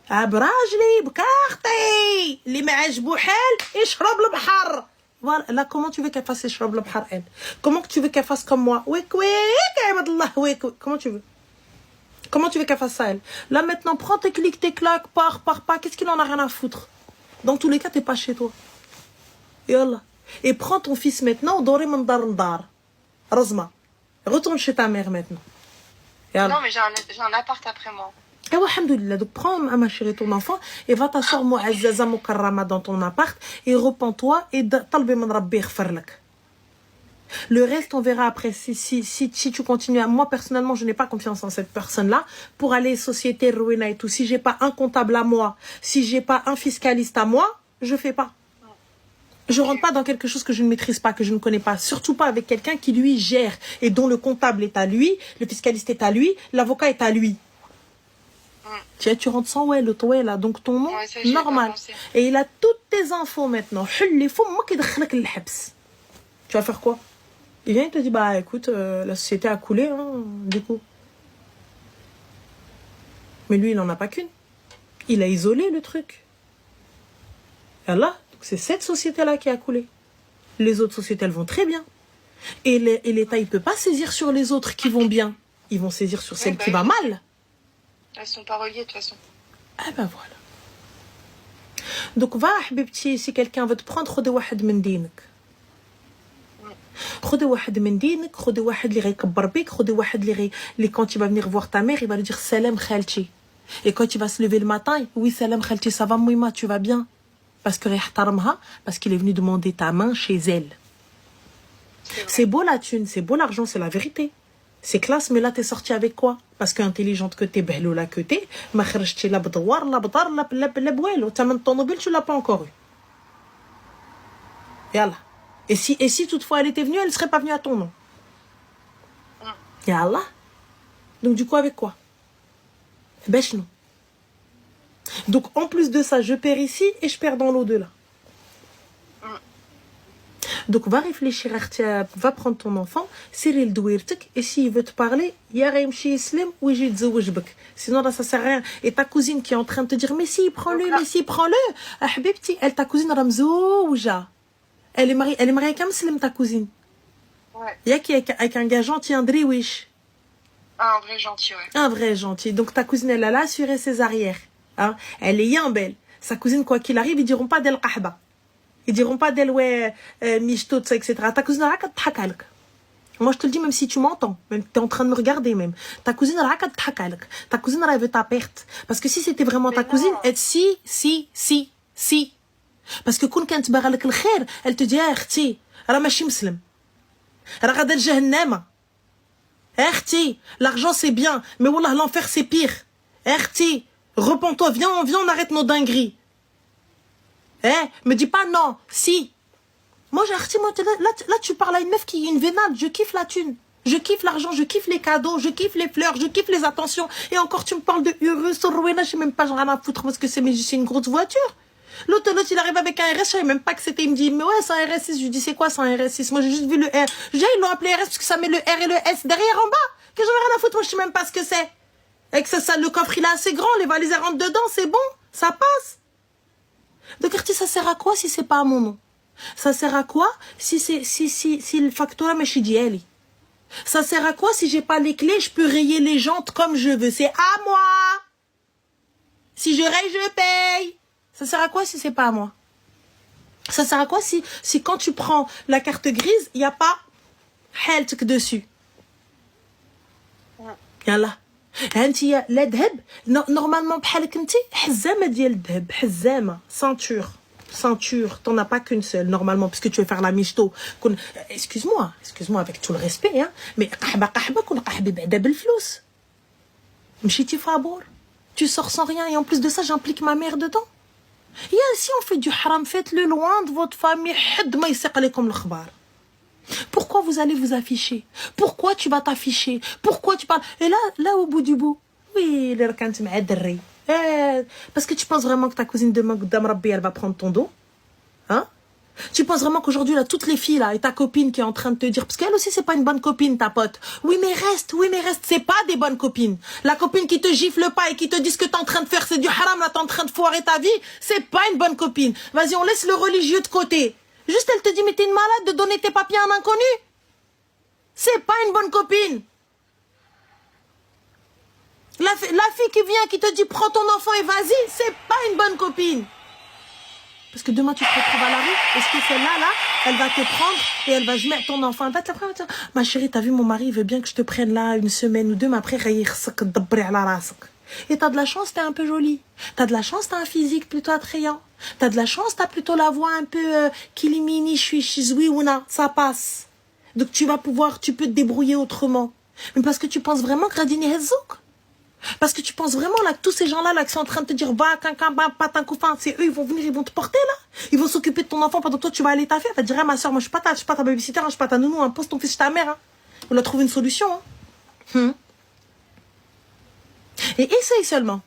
براجلي بكارتي اللي ما عجبو حال يشرب البحر. Voilà, là comment tu veux qu'elle fasse يشرب البحر elle? Comment tu veux qu'elle fasse comme moi? Wik wik عباد الله wik. Comment tu veux? Comment tu veux qu'elle fasse ça elle? Là maintenant prends tes clics, tes claques, pars pas, qu'est-ce qu'il en a rien à foutre? Dans tous les cas t'es pas chez toi. Yallah. Et prends ton fils maintenant, doré من دار لدار. Rosma, retourne chez ta mère maintenant. Yallah. Non mais j'ai un appart après moi. Et ouais, alhamdoulilah, donc prends ma chérie ton enfant et va t'asseoir mu'azzaza mukarrama dans ton appart et repens-toi et talbi min rabbi yaghfir lak. Le reste on verra après si tu continues à... Moi personnellement je n'ai pas confiance en cette personne-là pour aller société ruina et tout. Si j'ai pas un comptable à moi, si j'ai pas un fiscaliste à moi, je fais pas. Je rentre pas dans quelque chose que je ne maîtrise pas, que je ne connais pas. Surtout pas avec quelqu'un qui lui gère et dont le comptable est à lui, le fiscaliste est à lui, l'avocat est à lui. Tu rentres sans ouais, le toit là, donc ton nom, Ouais, ça, normal. Et il a toutes tes infos maintenant. Les faux, moi qui tu vas faire quoi? Il vient, il te dit, bah écoute, la société a coulé, hein, du coup. Mais lui, il en a pas qu'une. Il a isolé le truc. Et là, c'est cette société-là qui a coulé. Les autres sociétés, elles vont très bien. Et l'État, il peut pas saisir sur les autres qui vont bien. Ils vont saisir sur celle qui va mal. Elles sont pas reliées de toute façon. Ah ben voilà. Donc va حبيبتي, si quelqu'un veut te prendre, خذ واحد من دينك. خذ واحد من دينك, خذ واحد اللي غيكبر بك, خذ واحد اللي quand tu vas venir voir ta mère, il va lui dire salam khalti. Et quand tu vas se lever le matin, oui salam khalti, ça va moima, tu vas bien? Parce que يحترمها, parce qu'il est venu demander ta main chez elle. C'est beau la thune, c'est beau l'argent, c'est la vérité. C'est classe, mais là, t'es sorti avec quoi? Parce qu'intelligente que t'es, behloula que t'es, ma khrajti la bdouar, la bdar, la bouelo. T'as même ton mobile, tu l'as pas encore eu. Yallah. Et si toutefois elle était venue, elle serait pas venue à ton nom. Yallah. Donc du coup, avec quoi? Bêche non. Donc en plus de ça, je perds ici et je perds dans l'au-delà. Donc va réfléchir, va prendre ton enfant, serrer le douirtek, et s'il veut te parler, ya ghaymchi yislim ou yji ytزوج bek. Sinon là ça sert à rien. Et ta cousine qui est en train de te dire mais si prends-le, mais si prends-le. Ah habibti, elle ta cousine ramzouja. Elle est mariée avec un muslim ta cousine. Ouais. Il y a qui avec un gars gentil, un driwish. Un vrai gentil, ouais. Un vrai gentil. Donc ta cousine elle a assuré ses arrières. Hein? Elle est bien belle. Sa cousine quoi qu'il arrive, ils diront pas d'elle qahba. Ils diront pas d'elle, ouais, michto, etc. Ta cousine, moi, je te le dis, même si tu m'entends, même tu es en train de me regarder, même. Ta cousine, ta cousine, elle veut ta perte. Parce que si c'était vraiment ta cousine, elle, si. Parce que quand tu barres le khair, elle te dit, ah, khti, rah machi muslim. Rah ghada jahannama. Ah, khti, l'argent c'est bien, mais wallah, l'enfer c'est pire. Ah, khti, repens-toi, viens, on arrête nos dingueries. Me dis pas non, si. Moi, j'ai arrêté, là, tu parles à une meuf qui est une vénale. Je kiffe la thune. Je kiffe l'argent, je kiffe les cadeaux, je kiffe les fleurs, je kiffe les attentions. Et encore, tu me parles de Urus, Rowena, je sais même pas, j'en ai rien à foutre parce que c'est une grosse voiture. L'autre, il arrive avec un RS, je savais même pas que c'était. Il me dit, mais ouais, c'est un RS6. Je lui dis, c'est quoi, c'est un RS6? Moi, j'ai juste vu le R. Ils l'ont appelé RS parce que ça met le R et le S derrière en bas. Que j'en ai rien à foutre, moi, je sais même pas ce que c'est. Et que ça, le coffre, il est assez grand, les valises, elles rentrent dedans, c'est bon, ça passe. Donc, ça sert à quoi si c'est pas à mon nom? Ça sert à quoi si le facteur est chez Diali? Ça sert à quoi si j'ai pas les clés, je peux rayer les jantes comme je veux? C'est à moi. Si je raye, je paye. Ça sert à quoi si c'est pas à moi? Ça sert à quoi si quand tu prends la carte grise, il n'y a pas heltek dessus? Yallah. انت لا ذهب normalement بحالك انت حزامه ديال الذهب حزامه ceinture t'en as pas qu'une seule normalement puisque tu veux faire la michto. Excuse-moi avec tout le respect hein, mais قحبه كون قحبي بعدا بالفلوس مشيتي فابور, tu sors sans rien et en plus de ça j'implique ma mère dedans. Si on fait du haram, faites-le loin de votre famille. Pourquoi vous allez vous afficher? Pourquoi tu vas t'afficher? Pourquoi tu parles? Et là au bout du bout, oui, parce que tu penses vraiment que ta cousine de Dame Rabbi, elle va prendre ton dos? Hein? Tu penses vraiment qu'aujourd'hui, là, toutes les filles, là, et ta copine qui est en train de te dire, parce qu'elle aussi, c'est pas une bonne copine, ta pote. Oui, mais reste, c'est pas des bonnes copines. La copine qui te gifle pas et qui te dit ce que t'es en train de faire, c'est du haram, là, t'es en train de foirer ta vie, c'est pas une bonne copine. Vas-y, on laisse le religieux de côté. Juste, elle te dit, mais t'es une malade de donner tes papiers à un inconnu. C'est pas une bonne copine. La fille qui vient, qui te dit, prends ton enfant et vas-y, c'est pas une bonne copine. Parce que demain, tu te retrouves à la rue. Est-ce que celle-là, elle va te prendre et elle va mettre ton enfant. Elle va te la prendre. Ma chérie, t'as vu, mon mari, il veut bien que je te prenne là une semaine ou deux, mais après, et t'as de la chance, t'es un peu jolie. T'as de la chance, t'as un physique plutôt attrayant. T'as de la chance, t'as plutôt la voix un peu kilimini, chizoui ou na, ça passe. Donc tu peux te débrouiller autrement. Mais parce que tu penses vraiment que Radini Hezouk. Parce que tu penses vraiment là que tous ces gens-là là, qui sont en train de te dire va, patin, coufin, c'est eux, ils vont venir, ils vont te porter là. Ils vont s'occuper de ton enfant pendant que toi tu vas aller taffer. Elle va te dire, ma soeur, moi je suis pas ta babysitter, je suis pas ta nounou, hein, pose ton fils chez ta mère. Hein. On a trouvé une solution. Hein. Et essaye seulement.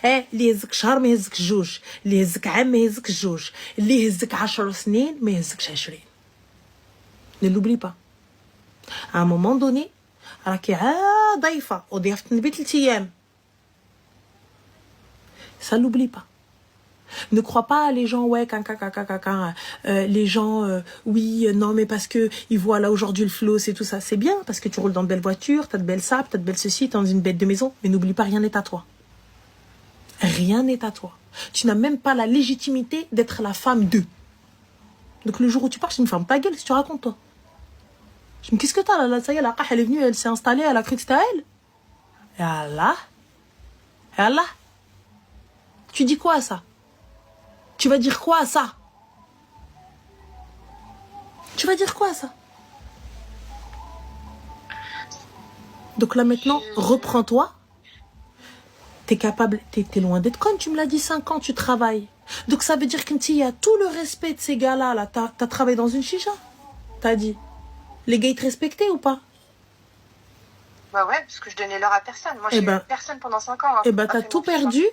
اللي يهزك شهر ما يهزك جوج اللي يهزك عام ما يهزك جوج اللي يهزك 10 سنين ما يهزكش 20. Ne l'oublie pas. À un moment donné, راكي ضيفة وضيافة النبي 3 أيام. Ça l'oublie pas. Ne crois pas les gens, ouais, les gens, oui, non, mais parce que ils voient là aujourd'hui le flow, c'est tout ça. C'est bien, parce que tu roules dans de belles voitures, t'as de belles sapes, t'as de belles ceci, t'es dans une bête de maison. Mais n'oublie pas, rien n'est à toi. Rien n'est à toi. Tu n'as même pas la légitimité d'être la femme d'eux. Donc le jour où tu pars, c'est une femme. Ta gueule, si tu racontes, toi. Je me dis, qu'est-ce que t'as là, ça y est, la elle est venue, elle s'est installée, elle a cru que c'était à elle. Et Allah. Tu dis quoi à ça? Tu vas dire quoi à ça? Donc là maintenant, reprends-toi. T'es capable, t'es loin d'être conne, tu me l'as dit, 5 ans, tu travailles. Donc ça veut dire qu'il y a tout le respect de ces gars-là, là, t'as travaillé dans une chicha. T'as dit. Les gars, ils te respectaient ou pas? Bah ouais, parce que je donnais l'heure à personne. Moi, j'ai eu personne pendant 5 ans. Hein. Eh ben, t'as tout perdu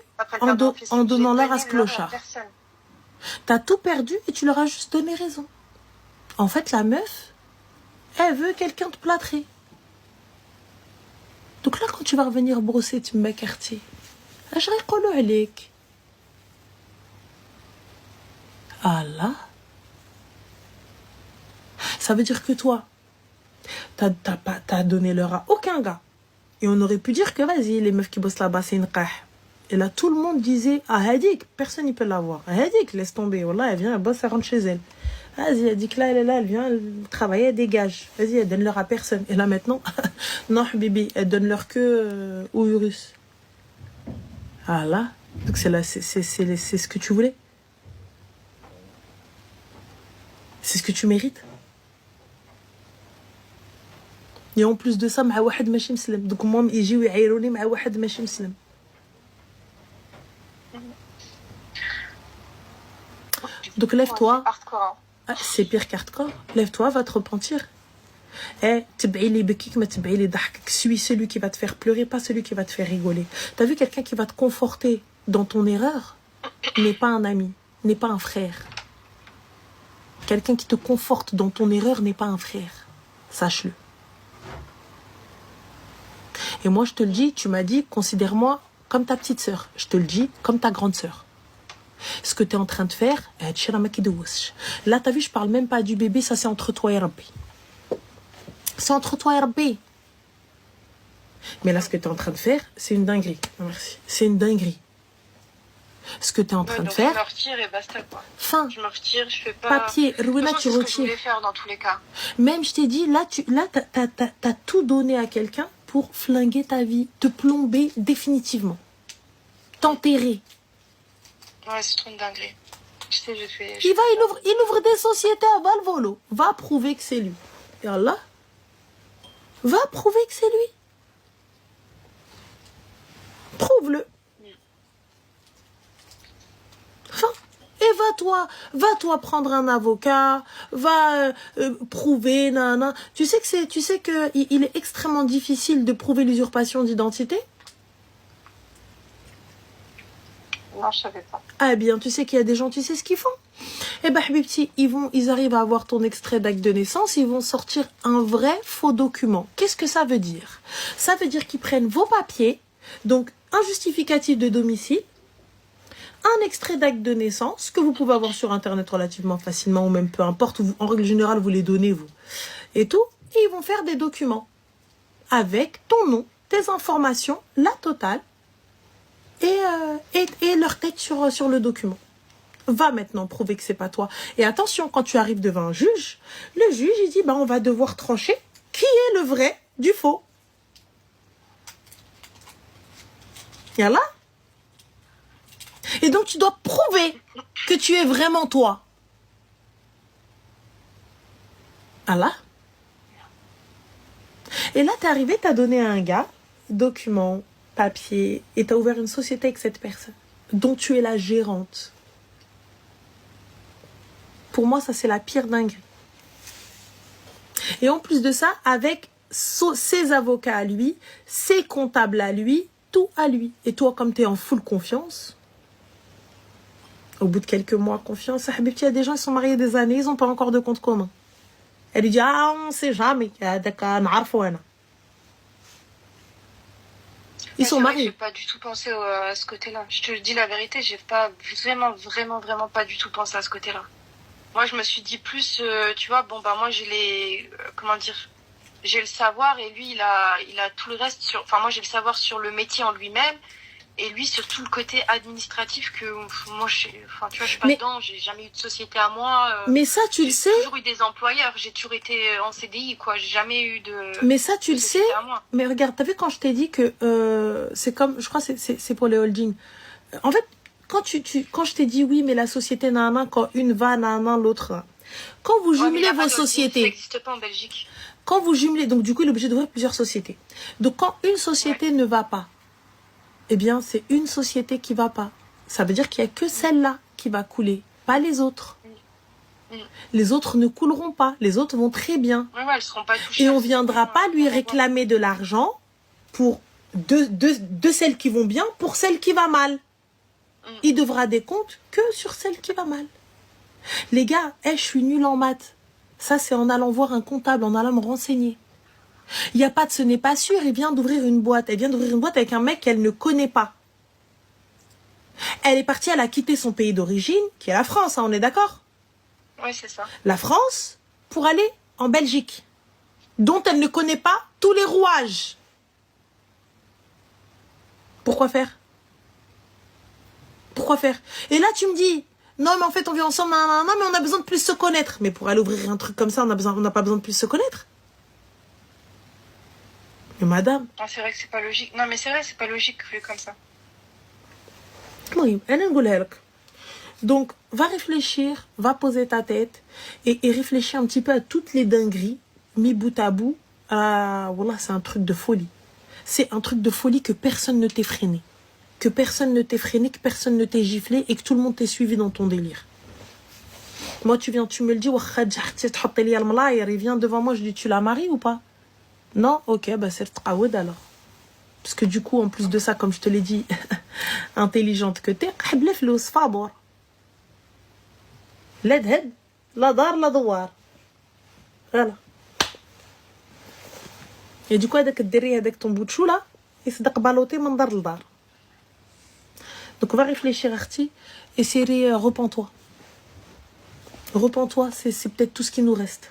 en donnant l'heure à ce clochard. T'as tout perdu et tu leur as juste donné raison. En fait, la meuf, elle veut quelqu'un de plâtré. Donc là, quand tu vas revenir brosser, tu me mets quartier. Je récolle avec. Allah. Ça veut dire que toi, t'as donné l'heure à aucun gars. Et on aurait pu dire que vas-y, les meufs qui bossent là-bas, c'est une qah. Et là, tout le monde disait, ah, Hadik, personne ne peut l'avoir. Hadik, laisse tomber. Wallah, elle vient, elle bosse, elle rentre chez elle. Vas-y, Hadik, là, elle est là, elle vient travailler, elle dégage. Vas-y, elle donne l'heure à personne. Et là, maintenant, non, Bibi, elle donne l'heure que aux Urus. Ah là, donc c'est ce que tu voulais. C'est ce que tu mérites. Et en plus de ça, مع واحد ماشي مسلم. Donc moi, يجيو يعيروني مع واحد ماشي مسلم. Donc lève-toi. C'est pire qu'hardcore. Lève-toi, va te repentir. تبعي لي بكيك ما تبعي لي ضحكك. Suis celui qui va te faire pleurer, pas celui qui va te faire rigoler. T'as vu quelqu'un qui va te conforter dans ton erreur n'est pas un ami, n'est pas un frère. Quelqu'un qui te conforte dans ton erreur n'est pas un frère. Sache-le. Et moi, je te le dis, tu m'as dit, considère-moi comme ta petite sœur. Je te le dis, comme ta grande sœur. Ce que tu es en train de faire, là, t'as vu, je parle même pas du bébé, ça c'est entre toi et Rabbi. C'est entre toi et Rabbi. Mais là, ce que tu es en train de faire, c'est une dinguerie. Merci. C'est une dinguerie. Ce que tu es en train de faire... Je me retire et basta, quoi. Fin. Je me retire, je fais pas... Papier, Rwena, tu retires. C'est ce que je voulais faire dans tous les cas. Même, je t'ai dit, là, t'as tout donné à quelqu'un pour flinguer ta vie, te plomber définitivement. T'enterrer. Ouais, c'est trop une dinguerie. Tu sais, je fais... Il ouvre des sociétés à Valvolo. Va prouver que c'est lui. Et Allah, va prouver que c'est lui. Prouve-le. va-toi prendre un avocat, va prouver, nanana. Tu sais que il est extrêmement difficile de prouver l'usurpation d'identité? Non, je savais pas. Ah bien, tu sais qu'il y a des gens, tu sais ce qu'ils font? Eh ben, Habibti, ils arrivent à avoir ton extrait d'acte de naissance, ils vont sortir un vrai faux document. Qu'est-ce que ça veut dire? Ça veut dire qu'ils prennent vos papiers, donc un justificatif de domicile, un extrait d'acte de naissance, que vous pouvez avoir sur Internet relativement facilement, ou même peu importe, en règle générale, vous les donnez, vous, et tout, et ils vont faire des documents avec ton nom, tes informations, la totale, et leur tête sur le document. Va maintenant prouver que c'est pas toi. Et attention, quand tu arrives devant un juge, le juge, il dit, on va devoir trancher qui est le vrai du faux. Yallah. Et donc, tu dois prouver que tu es vraiment toi. Allah. Et là, t'es arrivé, t'as donné à un gars, document, papier, et t'as ouvert une société avec cette personne, dont tu es la gérante. Pour moi, ça, c'est la pire dinguerie. Et en plus de ça, avec ses avocats à lui, ses comptables à lui, tout à lui. Et toi, comme tu es en full confiance, au bout de quelques mois, confiance, il y a des gens qui sont mariés des années, ils n'ont pas encore de compte commun. Elle lui dit, on ne sait jamais. Ils sont mariés. J'ai pas du tout pensé à ce côté-là. Je te dis la vérité, j'ai pas vraiment pas du tout pensé à ce côté-là. Moi, je me suis dit plus, tu vois, moi, j'ai les, j'ai le savoir et lui, il a tout le reste moi, j'ai le savoir sur le métier en lui-même et lui sur tout le côté administratif que moi, tu vois, je suis pas dedans, j'ai jamais eu de société à moi. Mais ça, tu le sais. J'ai toujours eu des employeurs, j'ai toujours été en CDI, quoi. J'ai jamais eu de. Mais ça, tu le sais. Mais regarde, t'as vu quand je t'ai dit que c'est comme, je crois, c'est pour les holdings. En fait. Quand je t'ai dit oui, mais la société nana, quand une va nana, l'autre. Quand vous jumelez vos sociétés. Ça n'existe pas en Belgique. Quand vous jumelez, donc du coup, il est obligé d'ouvrir plusieurs sociétés. Donc quand une société ne va pas, eh bien, c'est une société qui va pas. Ça veut dire qu'il n'y a que celle-là qui va couler, pas les autres. Les autres ne couleront pas. Les autres vont très bien. Elles seront pas touchées. Et on ne viendra pas lui réclamer de l'argent pour de celles qui vont bien pour celles qui vont mal. Il devra des comptes que sur celle qui va mal. Les gars, je suis nulle en maths. Ça, c'est en allant voir un comptable, en allant me renseigner. Il n'y a pas de ce n'est pas sûr. Elle vient d'ouvrir une boîte. Elle vient d'ouvrir une boîte avec un mec qu'elle ne connaît pas. Elle est partie, elle a quitté son pays d'origine, qui est la France, hein, on est d'accord? Oui, c'est ça. La France, pour aller en Belgique, dont elle ne connaît pas tous les rouages. Pourquoi faire? Pourquoi faire? Et là, tu me dis, non, mais en fait, on vit ensemble, non, mais on a besoin de plus se connaître. Mais pour aller ouvrir un truc comme ça, on n'a pas besoin de plus se connaître. Mais madame. Ah, c'est vrai que c'est pas logique. Non, mais c'est vrai, c'est pas logique vu comme ça. Oui, donc, va réfléchir, va poser ta tête et réfléchir un petit peu à toutes les dingueries mis bout à bout. Voilà, c'est un truc de folie. C'est un truc de folie que personne ne t'ait freiné. Que personne ne t'ait freiné, que personne ne t'ait giflé et que tout le monde t'ait suivi dans ton délire. Moi, tu me le dis, il vient devant moi, je dis, tu la maries ou pas? Non, ok, c'est le alors. Parce que du coup, en plus de ça, comme je te l'ai dit, intelligente que t'es, la dar, la douar. Voilà. Et du coup, avec ton bout de chou là, il se baloté من دار لدار. Donc on va réfléchir, Arti, et c'est repens-toi. Repens-toi, c'est peut-être tout ce qui nous reste.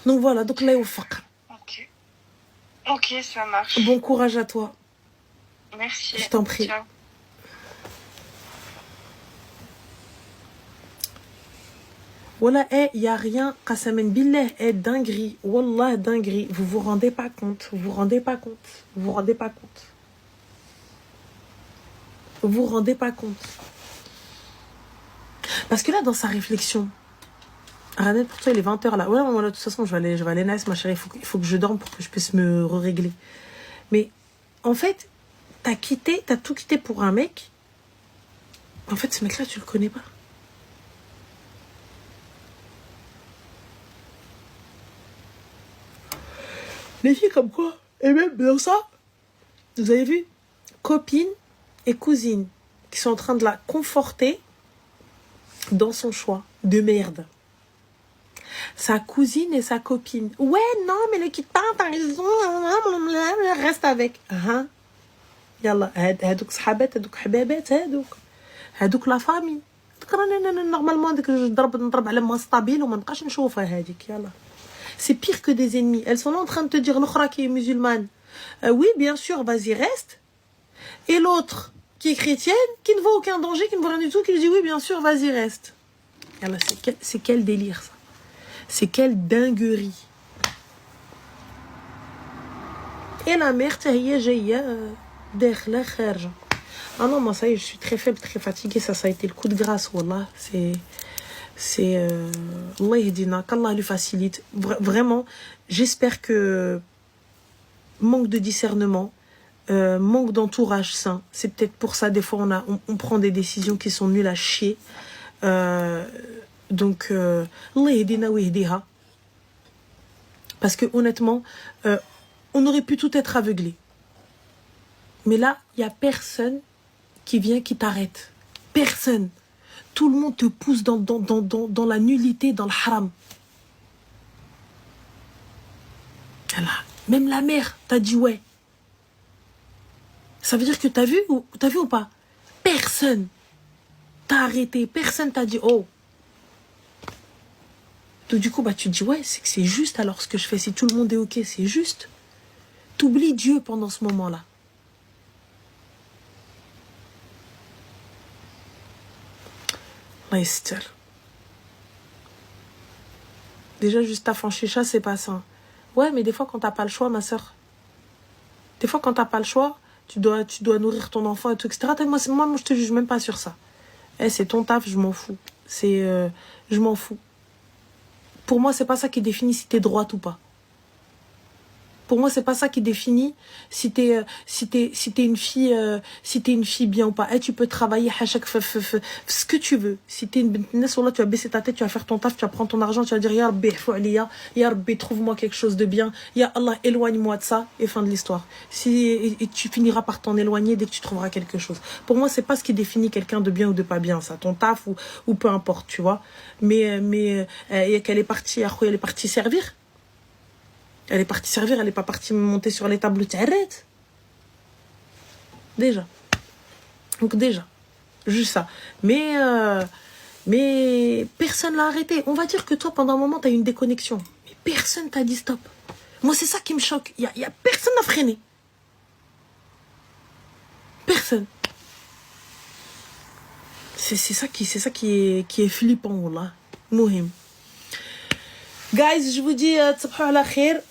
Donc voilà, donc là, au faq. Ok, ça marche. Bon courage à toi. Merci. Je t'en prie. Ciao. Voilà, il n'y a rien, qasamen billah, dinguerie. Wallah, dinguerie. Vous vous rendez pas compte. Vous vous rendez pas compte. Vous vous rendez pas compte. Vous vous rendez pas compte. Parce que là, dans sa réflexion, Ranel, pour toi, il est 20h là. Ouais, moi, de toute façon, je vais aller nice, ma chérie. Il faut que je dorme pour que je puisse me régler. Mais, en fait, t'as tout quitté pour un mec En fait, ce mec-là, tu le connais pas. Les filles comme quoi, et même dans ça, vous avez vu, copine et cousine qui sont en train de la conforter dans son choix de merde. Sa cousine et sa copine. Ouais, non, mais ne quitte pas, t'as raison, reste avec. Yallah, هادوك صحابات هادوك حبابات هادوك لا فامي. Normalement, dès que je نضرب على ما ستابيل وما نبقاش نشوفها هذيك يلا. C'est pire que des ennemis. Elles sont là en train de te dire l'autre qui est musulmane. Oui, bien sûr, vas-y, reste. Et l'autre qui est chrétienne, qui ne voit aucun danger, qui ne voit rien du tout, qui lui dit oui, bien sûr, vas-y, reste. Yallah, c'est quel délire ça. C'est quelle dinguerie. Et la mère, tahiyya jayya dakhla kharja. Ah non, moi ça y est, je suis très faible, très fatiguée, ça a été le coup de grâce, wallah. C'est Allah yahdina, qu'Allah lui facilite. Vraiment, j'espère que manque de discernement, manque d'entourage sain, c'est peut-être pour ça, des fois on prend des décisions qui sont nulles à chier. Donc, Allah yahdina wa yahdiha. Parce que honnêtement, on aurait pu tout être aveuglé. Mais là, il n'y a personne qui vient, qui t'arrête. Personne. Tout le monde te pousse dans la nullité, dans le haram. Même la mère t'a dit ouais. Ça veut dire que t'as vu ou pas? Personne t'a arrêté. Personne t'a dit oh. Donc du coup, tu te dis ouais, c'est que c'est juste alors ce que je fais. Si tout le monde est ok, c'est juste. T'oublies Dieu pendant ce moment-là. Déjà, juste ta chicha, c'est pas ça. Ouais, mais des fois, quand t'as pas le choix, ma soeur. Des fois, quand t'as pas le choix, tu dois nourrir ton enfant et tout, etc. Moi, je te juge même pas sur ça. C'est ton taf, je m'en fous. Je m'en fous. Pour moi, c'est pas ça qui définit si t'es droite ou pas. Pour moi, c'est pas ça qui définit si t'es une fille bien ou pas. Tu peux travailler à chaque ce que tu veux. Si t'es une bintness, tu vas baisser ta tête, tu vas faire ton taf, tu vas prendre ton argent, tu vas dire Ya Rabbi, Ya Rabbi, trouve-moi quelque chose de bien. Ya Allah, éloigne-moi de ça. Et fin de l'histoire. Et tu finiras par t'en éloigner dès que tu trouveras quelque chose. Pour moi, c'est pas ce qui définit quelqu'un de bien ou de pas bien, ça. Ton taf ou peu importe, tu vois. Mais qu'elle est partie, elle est partie servir. Elle est partie servir, elle n'est pas partie monter sur les tableaux. Arrête. Déjà. Donc déjà. Juste ça. Mais personne l'a arrêté. On va dire que toi, pendant un moment, tu as eu une déconnexion. Mais personne t'a dit stop. Moi, c'est ça qui me choque. Il y a personne à freiner. Personne. C'est ça qui est flippant, là. Mohim. Guys, je vous dis تصبحوا على خير.